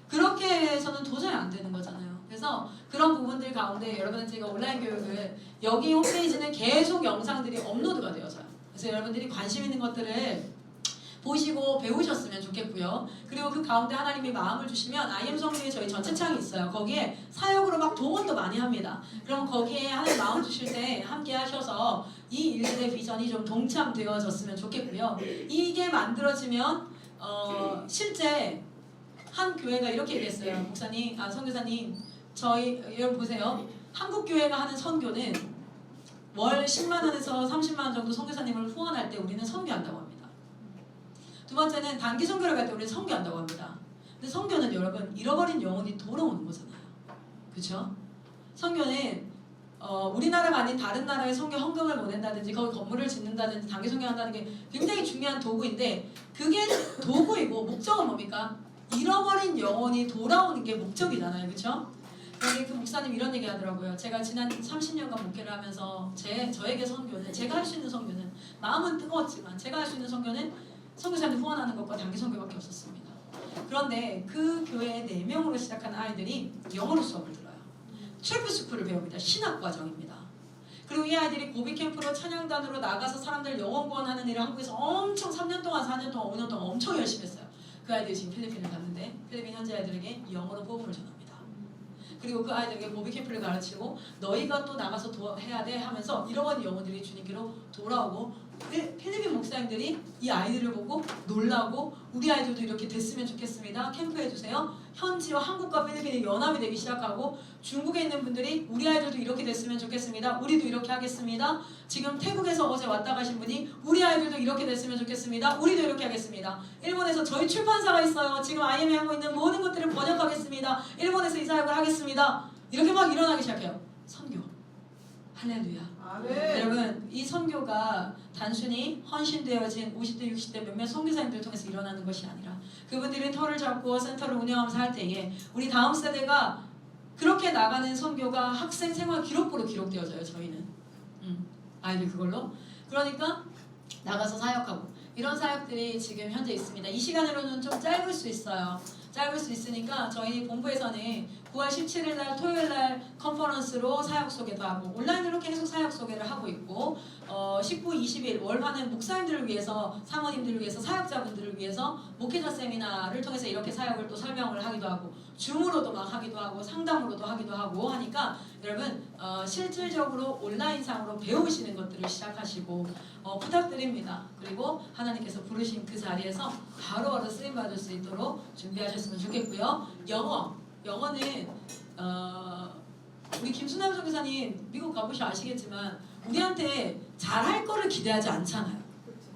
Speaker 1: 그렇게 해서는 도저히 안 되는 거잖아요. 그래서 그런 부분들 가운데 여러분들 제가 온라인 교육을 여기 홈페이지는 계속 영상들이 업로드가 되어져요. 그래서 여러분들이 관심 있는 것들을 보시고 배우셨으면 좋겠고요. 그리고 그 가운데 하나님이 마음을 주시면 IM 성교에 저희 전체 창이 있어요. 거기에 사역으로 막 동원도 많이 합니다. 그럼 거기에 하나님 마음 주실 때 함께 하셔서 이 일들의 비전이 좀 동참되어졌으면 좋겠고요. 이게 만들어지면 실제 한 교회가 이렇게 얘기했어요. 목사님, 선교사님, 저희 여러분 보세요. 한국 교회가 하는 선교는 월 10만 원에서 30만 원 정도 선교사님을 후원할 때 우리는 선교한다고 합니다. 두 번째는 단기 선교를 갈 때 우리는 선교한다고 합니다. 근데 선교는 여러분 잃어버린 영혼이 돌아오는 거잖아요. 그렇죠? 선교는 우리나라가 아닌 다른 나라에 선교 헌금을 보낸다든지 거기 건물을 짓는다든지 단기 선교한다는 게 굉장히 중요한 도구인데 그게 도구이고 목적은 뭡니까? 잃어버린 영혼이 돌아오는 게 목적이잖아요. 그렇죠? 그런데 그 목사님 이런 얘기 하더라고요. 제가 지난 30년간 목회를 하면서 저에게 선교는 제가 할 수 있는 선교는 마음은 뜨거웠지만 제가 할 수 있는 선교는 선교사님들 후원하는 것과 단기 선교밖에 없었습니다. 그런데 그 교회 4명으로 시작한 아이들이 영어로 수업을 들어요. 트래플 스쿨을 배웁니다. 신학 과정입니다. 그리고 이 아이들이 고비 캠프로 찬양단으로 나가서 사람들 영어 구원하는 일을 한국에서 엄청 3년 동안 4년 동안 5년 동안 엄청 열심히 했어요. 그 아이들이 지금 필리핀을 갔는데 필리핀 현지 아이들에게 영어로 복음을 전합니다. 그리고 그 아이들에게 고비 캠프를 가르치고 너희가 또 나가서 해야 돼 하면서 잃어버린 영혼들이 주님께로 돌아오고 필리핀 목사님들이 이 아이들을 보고 놀라고 우리 아이들도 이렇게 됐으면 좋겠습니다. 캠프해주세요. 현지와 한국과 필리핀이 연합이 되기 시작하고 중국에 있는 분들이 우리 아이들도 이렇게 됐으면 좋겠습니다. 우리도 이렇게 하겠습니다. 지금 태국에서 어제 왔다 가신 분이 우리 아이들도 이렇게 됐으면 좋겠습니다. 우리도 이렇게 하겠습니다. 일본에서 저희 출판사가 있어요. 지금 IM이 하고 있는 모든 것들을 번역하겠습니다. 일본에서 이 사역을 하겠습니다. 이렇게 막 일어나기 시작해요. 선교. 할렐루야.
Speaker 2: 아멘.
Speaker 1: 여러분 이 선교가 단순히 헌신되어진 50대 60대 몇몇 선교사님들을 통해서 일어나는 것이 아니라 그분들이 터를 잡고 센터를 운영하면서 할 때에 우리 다음 세대가 그렇게 나가는 선교가 학생 생활 기록부로 기록되어져요. 저희는 아이들 그걸로. 그러니까 나가서 사역하고 이런 사역들이 지금 현재 있습니다. 이 시간으로는 좀 짧을 수 있어요. 짧을 수 있으니까 저희 본부에서는 9월 17일 날 토요일 날 컨퍼런스로 사역 소개도 하고 온라인으로 계속 사역 소개를 하고 있고 19, 20일 월화는 목사님들을 위해서 사모님들을 위해서 사역자분들을 위해서 목회자 세미나를 통해서 이렇게 사역을 또 설명을 하기도 하고 줌으로도 막 하기도 하고 상담으로도 하기도 하고 하니까 여러분 실질적으로 온라인상으로 배우시는 것들을 시작하시고 부탁드립니다. 그리고 하나님께서 부르신 그 자리에서 바로바로 쓰임받을 수 있도록 준비하셨으면 좋겠고요. 영어는 우리 김순남 선교사님 미국 가보시 아시겠지만 우리한테 잘할 거를 기대하지 않잖아요.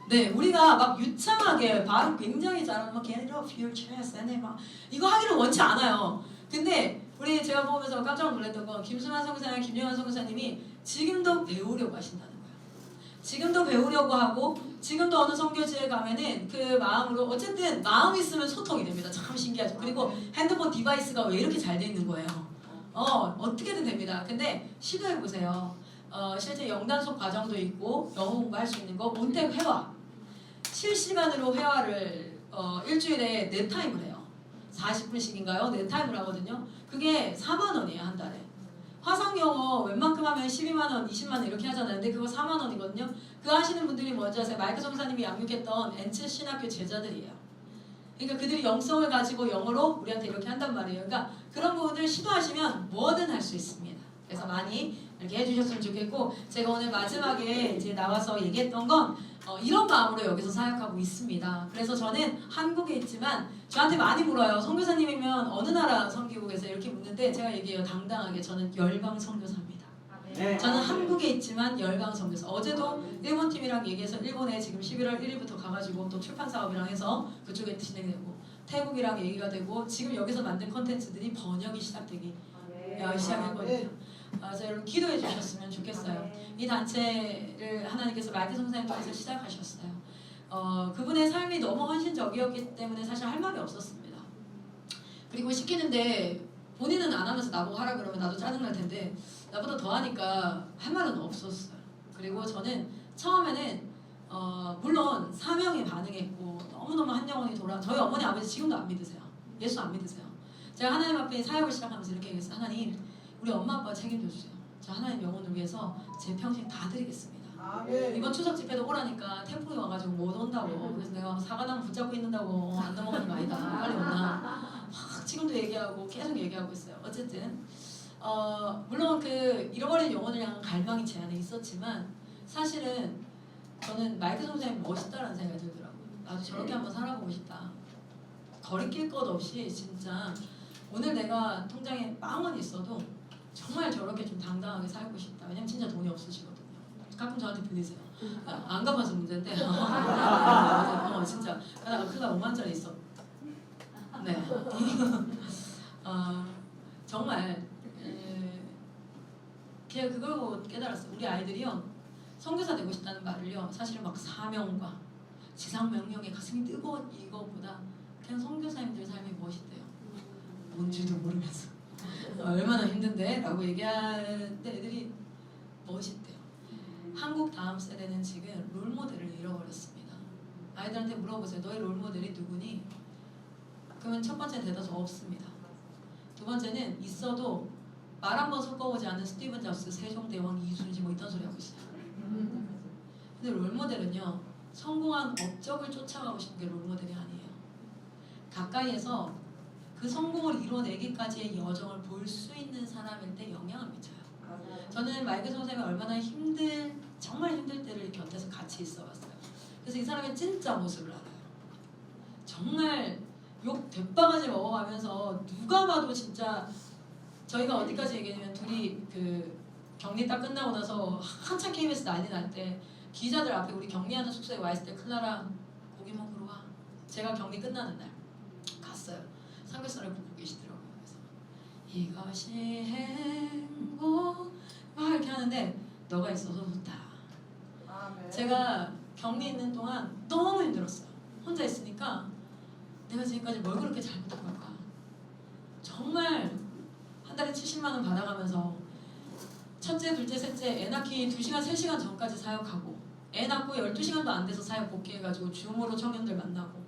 Speaker 1: 네, 우리가 막 유창하게 발음 굉장히 잘하는 막 get it off your chest 막 이거 하기를 원치 않아요. 근데 우리 제가 보면서 깜짝 놀랐던 건 김순남 선교사님, 김영환 선교사님이 지금도 배우려고 하신다는 거예요. 지금도 배우려고 하고 지금도 어느 선교지에 가면은 그 마음으로 어쨌든 마음 있으면 소통이 됩니다. 참 신기하죠. 그리고 핸드폰 디바이스가 왜 이렇게 잘 돼 있는 거예요. 어떻게든 됩니다. 근데 시도해보세요. 실제 영단속 과정도 있고 영어 공부할 수 있는 거 온택 회화 실시간으로 회화를 일주일에 4타임을 해요. 40분씩인가요? 4타임을 하거든요. 그게 4만 원이에요. 한 달에. 화상 영어 웬만큼 하면 12만원, 20만원 이렇게 하잖아요. 근데 그거 4만원이거든요. 그거 하시는 분들이 뭔지 아세요? 마이크 선사님이 양육했던 엔츠 신학교 제자들이에요. 그러니까 그들이 영성을 가지고 영어로 우리한테 이렇게 한단 말이에요. 그러니까 그런 부분들 시도하시면 뭐든 할 수 있습니다. 그래서 많이 이렇게 해주셨으면 좋겠고 제가 오늘 마지막에 이제 나와서 얘기했던 건 이런 마음으로 여기서 사역하고 있습니다. 그래서 저는 한국에 있지만 저한테 많이 물어요. 선교사님이면 어느 나라 선교국에서 이렇게 묻는데 제가 얘기해요. 당당하게 저는 열방 선교사입니다.
Speaker 2: 네.
Speaker 1: 저는 한국에 있지만 열강 선교사. 어제도 일본 팀이랑 얘기해서 일본에 지금 11월 1일부터 가가지고 또 출판 사업이랑 해서 그쪽에 진행되고 태국이랑 얘기가 되고 지금 여기서 만든 컨텐츠들이 번역이 시작되기 시작했거든요. 그래서 여러분 기도해 주셨으면 좋겠어요. 이 단체를 하나님께서 마이크 선생님 통해서 시작하셨어요. 그분의 삶이 너무 헌신적이었기 때문에 사실 할 말이 없었습니다. 그리고 시키는데 본인은 안 하면서 나보고 하라 그러면 나도 짜증날 텐데 나보다 더 하니까 할 말은 없었어요. 그리고 저는 처음에는 물론 사명에 반응했고 너무너무 한 영혼이 저희 어머니 아버지 지금도 안 믿으세요. 예수 안 믿으세요. 제가 하나님 앞에 사역을 시작하면서 이렇게 얘기했어요. 하나님 우리 엄마 아빠 책임져 주세요. 저 하나님 영혼을 위해서 제 평생 다 드리겠습니다. 이번 추석 집회도 오라니까 태풍이 와가지고 못 온다고. 그래서 내가 사과나무 붙잡고 있는다고 안 넘어가는 거 아니다. 빨리 온다. 막 지금도 얘기하고 계속 얘기하고 있어요. 어쨌든 물론 그 잃어버린 영혼을 향한 갈망이 제 안에 있었지만 사실은 저는 마이크 선생님 멋있다라는 생각이 들더라고요. 나도 저렇게 한번 살아보고 싶다. 거리낄 것 없이 진짜 오늘 내가 통장에 빵원 있어도 정말 저렇게 좀 당당하게 살고 싶다. 왜냐면 진짜 돈이 없으시거든요. 가끔 저한테 빌리세요. 안 갚아서 문제인데 진짜 그가 5만짜리 있어. 네. 정말 걔 그걸 보고 깨달았어요. 우리 아이들이요 선교사 되고 싶다는 말을요 사실은 막 사명과 지상 명령에 가슴이 뜨거운 이거보다 그냥 선교사님들 삶이 멋있대요. 뭔지도 모르면서 얼마나 힘든데? 라고 얘기하는데 애들이 멋있대요. 한국 다음 세대는 지금 롤모델을 잃어버렸습니다. 아이들한테 물어보세요. 너의 롤모델이 누구니? 그러면 첫 번째는 대답이 없습니다. 두 번째는 있어도 말 한 번 섞어보지 않은 스티븐 잡스, 세종대왕, 이순신 뭐 이딴 소리 하고 있어요. 근데 롤모델은요 성공한 업적을 쫓아가고 싶은 게 롤모델이 아니에요. 가까이에서 그 성공을 이뤄내기까지의 여정을 볼 수 있는 사람일 때 영향을 미쳐요. 저는 마이크 선생님이 얼마나 정말 힘들 때를 곁에서 같이 있어봤어요. 그래서 이 사람의 진짜 모습을 알아요. 정말 욕 대바가지 먹어가면서 누가 봐도 진짜 저희가 어디까지 얘기했냐면 둘이 그 격리 딱 끝나고 나서 한참 KBS 난리 날 때 기자들 앞에 우리 격리하는 숙소에 와 있을 때 클라라 고기 먹으러 와. 제가 격리 끝나는 날 갔어요. 삼겹살을 굽고 계시더라고요. 그래서 이것이 행복 막 이렇게 하는데 너가 있어서 좋다. 제가 격리 있는 동안 너무 힘들었어요. 혼자 있으니까 내가 지금까지 뭘 그렇게 잘못한 걸까. 정말 한 달에 70만 원 받아가면서 첫째, 둘째, 셋째 애 낳기 2시간, 3시간 전까지 사역하고 애 낳고 12시간도 안 돼서 사역 복귀해가지고 줌으로 청년들 만나고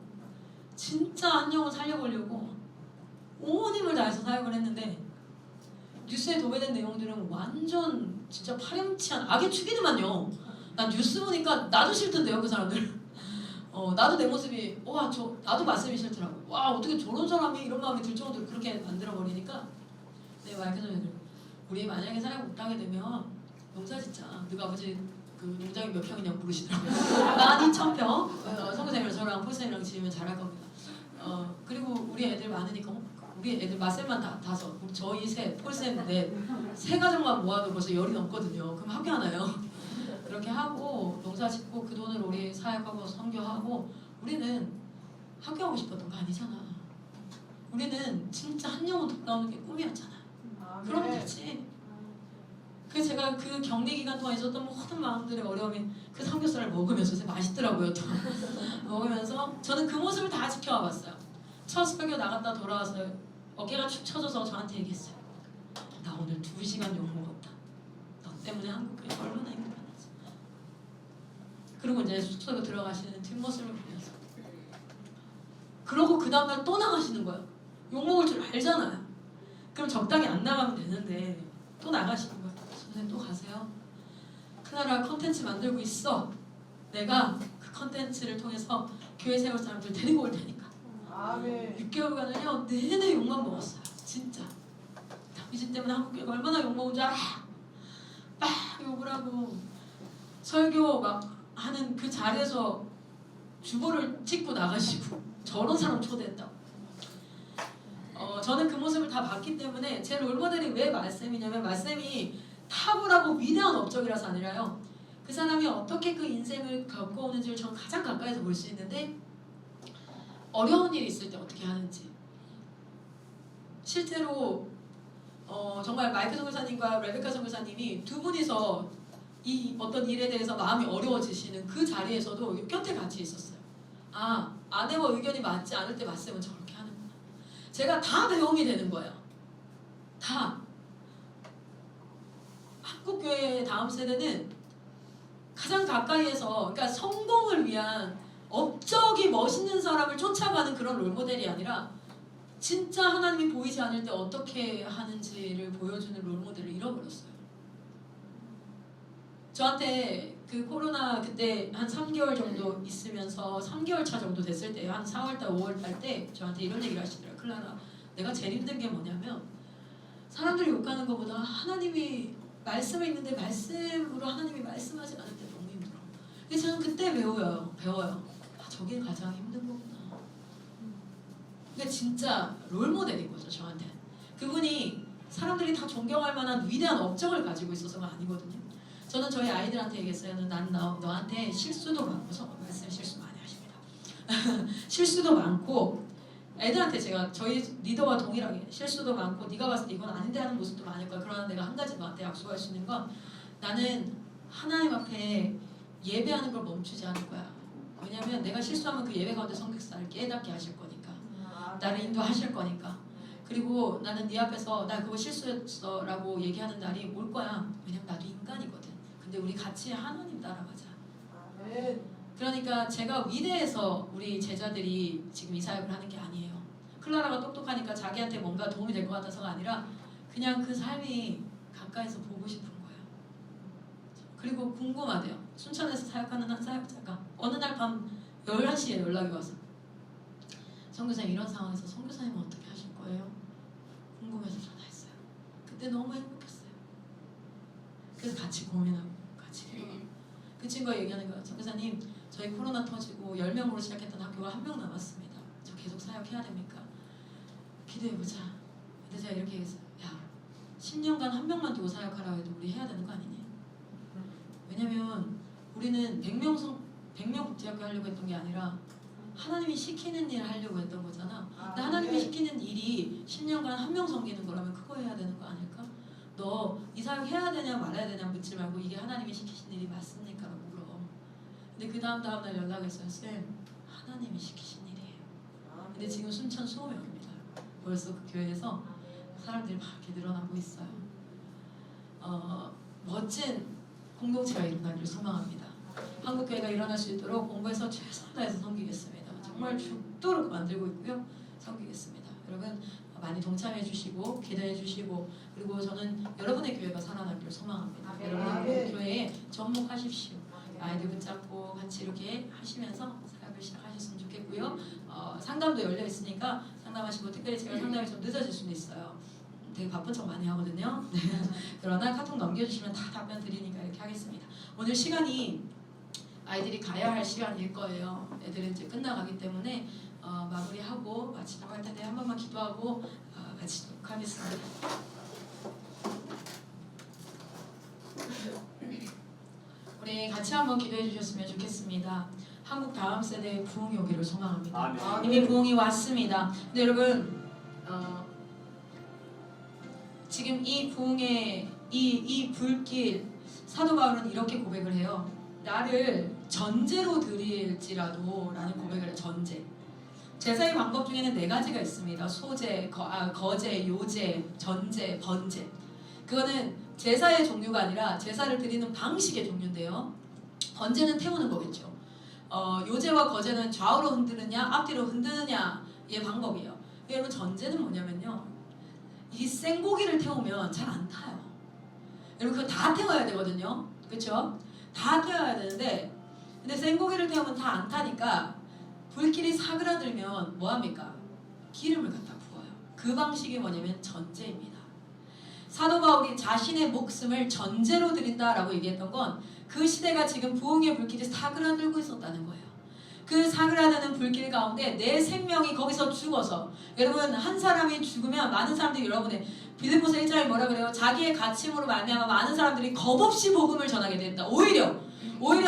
Speaker 1: 진짜 한 영혼 살려보려고 온 힘을 다해서 사역을 했는데 뉴스에 도배된 내용들은 완전 진짜 파렴치한 악의 축이더만요. 난 뉴스 보니까 나도 싫던데요 그 사람들. 나도 내 모습이 나도 말씀이 싫더라고요. 와 어떻게 저런 사람이 이런 마음이 들 정도로 그렇게 만들어버리니까 내 마이크 선생님 우리 만약에 사역 못하게 되면 농사 짓자. 너가 아버지 그 농장이 몇 평이냐고 물으시더라고요. 난 2,000평. 성교사님이랑 저랑 폴쌤이랑 지으면 잘할 겁니다. 그리고 우리 애들 많으니까 우리 애들 마쌤만 5, 저희 셋, 폴쌤 넷, 3가정만 모아도 벌써 10이 넘거든요. 그럼 학교 하나요? 그렇게 하고 농사 짓고 그 돈을 우리 사역하고 선교하고 우리는 학교 하고 싶었던 거 아니잖아. 우리는 진짜 한 영혼 더 나오는 게 꿈이었잖아. 그러면 되지. 그래서 제가 그 격리 기간 동안 있었던 모든 마음들의 어려움이 그 삼겹살을 먹으면서 맛있더라고요. 또 먹으면서 저는 그 모습을 다 지켜와 봤어요. 첫 설교 나갔다 돌아와서 어깨가 축 처져서 저한테 얘기했어요. 나 오늘 2시간 욕 먹었다. 너 때문에 한국에 얼마나 힘들었는지. 그리고 이제 숙소에 들어가시는 뒷모습을 보면서 그러고 그 다음날 또 나가시는 거예요. 욕 먹을 줄 알잖아요. 그럼 적당히 안 나가면 되는데 또 나가시는 거예요. 선생님 또 가세요. 클라라 컨텐츠 만들고 있어. 내가 그 컨텐츠를 통해서 교회 세울 사람들 데리고 올 테니까.
Speaker 2: 아멘.
Speaker 1: 6개월간은요 내내 욕만 먹었어요. 진짜. 당신 때문에 한국교회가 얼마나 욕먹은 줄 알아? 막 욕을 하고 설교 막 하는 그 자리에서 주보를 찍고 나가시고 저런 사람 초대했다고. 저는 그 모습을 다 봤기 때문에 제 롤모델이 왜 말씀이냐면 말씀이 탁월하고 위대한 업적이라서 아니라요. 그 사람이 어떻게 그 인생을 겪어오는지를 저는 가장 가까이서 볼 수 있는데 어려운 일이 있을 때 어떻게 하는지 실제로 정말 마이크 선교사님과 레베카 선교사님이 두 분이서 이 어떤 일에 대해서 마음이 어려워지시는 그 자리에서도 곁에 같이 있었어요. 아, 아내와 의견이 맞지 않을 때 맞으면 저렇게 하는구나. 제가 다 배움이 되는 거예요. 다. 한국교회의 다음 세대는 가장 가까이에서 그러니까 성공을 위한 업적이 멋있는 사람을 쫓아가는 그런 롤모델이 아니라 진짜 하나님이 보이지 않을 때 어떻게 하는지를 보여주는 롤모델을 잃어버렸어요. 저한테 그 코로나 그때 한 3개월 정도 있으면서 3개월 차 정도 됐을 때 한 4월달 5월달 때 저한테 이런 얘기를 하시더라고요. 클라라, 내가 제일 힘든 게 뭐냐면 사람들이 욕하는 것보다 하나님이 말씀이 있는데 말씀으로 하나님이 말씀하지 않을 때 너무 힘들어. 그래서 저는 그때 배워요. 아, 저게 가장 힘든 거구나. 근데 진짜 롤모델인 거죠, 저한테. 그분이 사람들이 다 존경할 만한 위대한 업적을 가지고 있어서가 아니거든요. 저는 저희 아이들한테 얘기했어요. 난 너한테 실수도 많고, 말씀 실수 많이 하십니다. 실수도 많고, 애들한테 제가 저희 리더와 동일하게 실수도 많고 네가 봤을 때 이건 아닌데 하는 모습도 많을 거야. 그러나 내가 한 가지 너한테 약속할 수 있는 건 나는 하나님 앞에 예배하는 걸 멈추지 않을 거야. 왜냐하면 내가 실수하면 그 예배 가운데 성격사를 깨닫게 하실 거니까. 나를 인도하실 거니까. 그리고 나는 네 앞에서 나 그거 실수했어 라고 얘기하는 날이 올 거야. 왜냐면 나도 인간이거든. 근데 우리 같이 하나님 따라가자. 그러니까 제가 위대해서 우리 제자들이 지금 이 사역을 하는 게 아니에요. 클라라가 똑똑하니까 자기한테 뭔가 도움이 될 것 같아서가 아니라 그냥 그 삶이 가까이서 보고 싶은 거예요. 그리고 궁금하대요. 순천에서 사역하는 한 사역자가 어느 날 밤 11시에 연락이 와서 선교사님 이런 상황에서 선교사님은 어떻게 하실 거예요? 궁금해서 전화했어요. 그때 너무 행복했어요. 그래서 같이 고민하고 같이 기도하고 그 친구가 얘기하는 거예요. 선교사님 저희 코로나 터지고 10명으로 시작했던 학교가 1명 남았습니다. 저 계속 사역해야 됩니까? 기도해보자. 근데 제가 이렇게 얘기했어요. 야 10년간 한 명만 두고 사역하라고 해도 우리 해야 되는 거 아니니? 왜냐면 우리는 100명 국제학교 하려고 했던 게 아니라 하나님이 시키는 일 하려고 했던 거잖아. 근데 하나님이 시키는 일이 10년간 한 명 섬기는 거라면 그거 해야 되는 거 아닐까? 너 이 사역 해야 되냐 말아야 되냐 묻지 말고 이게 하나님이 시키신 일이 맞습니까? 라고 물어. 근데 그 다음날 연락했어요. 쌤, 하나님이 시키신 일이에요. 근데 지금 순천 20명입니다. 벌써 그 교회에서 사람들이 막 이렇게 늘어나고 있어요. 멋진 공동체가 일어나기를 소망합니다. 한국교회가 일어날 수 있도록 공부해서 최선을 다해서 섬기겠습니다. 정말 죽도록 만들고 있고요. 섬기겠습니다. 여러분 많이 동참해 주시고 기도해 주시고 그리고 저는 여러분의 교회가 살아나기를 소망합니다. 여러분의 교회에 접목하십시오. 아이들 붙잡고 같이 이렇게 하시면서 사역을 시작하셨으면 좋겠고요. 상담도 열려 있으니까 상담하시고 특별히 제가 상담이 좀 늦어질 수는 있어요. 되게 바쁜 척 많이 하거든요. 그러나 카톡 넘겨주시면 다 답변 드리니까 이렇게 하겠습니다. 오늘 시간이 아이들이 가야 할 시간일 거예요. 애들은 이제 끝나가기 때문에 마무리하고 마치도록 할 텐데 한 번만 기도하고 마치도록 하겠습니다. 우리 같이 한번 기도해 주셨으면 좋겠습니다. 한국 다음 세대의 부흥이 오기를 소망합니다. 아멘. 이미 부흥이 왔습니다. 근데 여러분 지금 이 부흥의 이 불길 사도 바울은 이렇게 고백을 해요. 나를 전제로 드릴지라도 라는 고백을 해요. 전제. 제사의 방법 중에는 4가지가 있습니다. 소제, 거제, 요제, 전제, 번제. 그거는 제사의 종류가 아니라 제사를 드리는 방식의 종류인데요. 번제는 태우는 거겠죠. 요제와 거제는 좌우로 흔드느냐 앞뒤로 흔드느냐의 방법이에요. 여러분 전제는 뭐냐면요. 이 생고기를 태우면 잘 안 타요. 여러분 그거 다 태워야 되거든요. 그렇죠? 다 태워야 되는데 근데 생고기를 태우면 다 안 타니까 불길이 사그라들면 뭐합니까? 기름을 갖다 부어요. 그 방식이 뭐냐면 전제입니다. 사도 바울이 자신의 목숨을 전제로 드린다라고 얘기했던 건 그 시대가 지금 부흥의 불길이 사그라들고 있었다는 거예요. 그 사그라드는 불길 가운데 내 생명이 거기서 죽어서 여러분 한 사람이 죽으면 많은 사람들이 여러분의 빌립보서 1장에 뭐라 그래요? 자기의 가침으로 말미암아 많은 사람들이 겁없이 복음을 전하게 됐다. 오히려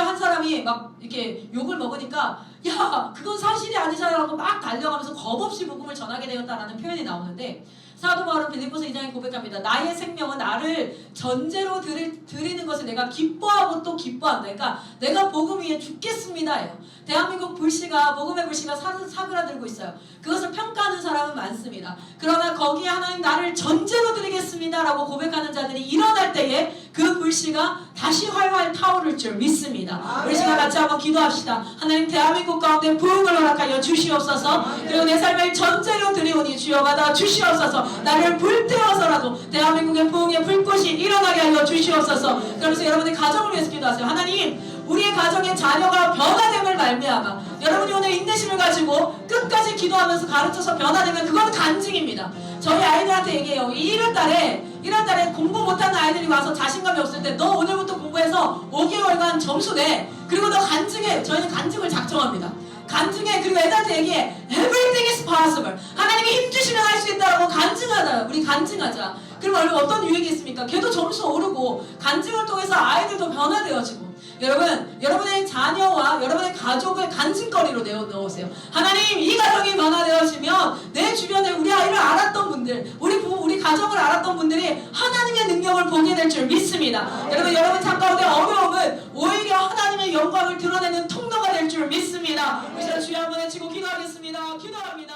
Speaker 1: 한 사람이 막 이렇게 욕을 먹으니까 야 그건 사실이 아니잖아 라고 막 달려가면서 겁없이 복음을 전하게 되었다라는 표현이 나오는데 사도 바울은 빌립보서 2장에 고백합니다. 나의 생명은 나를 전제로 드리는 것을 내가 기뻐하고 또 기뻐한다. 그러니까 내가 복음 위에 죽겠습니다예요. 대한민국 불씨가 복음의 불씨가 사그라들고 있어요. 그것을 평가하는 사람은 많습니다. 그러나 거기에 하나님 나를 전제로 드리겠습니다라고 고백하는 자들이 일어날 때에 그 불씨가 다시 활활 타오를 줄 믿습니다. 우리 시간 같이 한번 기도합시다. 하나님 대한민국 가운데 부흥을 허락하여 주시옵소서. 그리고 내 삶을 전제로 드리오니 주여 받아 주시옵소서. 나를 불태워서라도 대한민국의 부흥의 불꽃이 일어나게 하여 주시옵소서. 그러면서 여러분의 가정을 위해서 기도하세요. 하나님 우리의 가정의 자녀가 변화됨을 말미암아 여러분이 오늘 인내심을 가지고 끝까지 기도하면서 가르쳐서 변화되면 그건 간증입니다. 저희 아이들한테 얘기해요. 1월달에 공부 못하는 아이들이 와서 자신감이 없을 때 너 오늘부터 공부해서 5개월간 점수 내. 그리고 너 간증해. 저희는 간증을 작정합니다. 간증해. 그리고 애들한테 얘기해. Everything is possible. 하나님이 힘주시면 할 수 있다라고 간증하자. 우리 간증하자. 그럼 얼마나 어떤 유익이 있습니까? 걔도 점수 오르고 간증을 통해서 아이들도 변화되어지고. 여러분, 여러분의 자녀와 여러분의 가족을 간증거리로 내어놓으세요. 하나님, 이 가정이 변화되어지면 내 주변에 우리 아이를 알았던 분들, 우리 가정을 알았던 분들이 하나님의 능력을 보게 될 줄 믿습니다. 여러분 삶 가운데 어려움은 오히려 하나님의 영광을 드러내는 통로가 될 줄 믿습니다. 우리 주여 한번 외치고 기도하겠습니다. 기도합니다.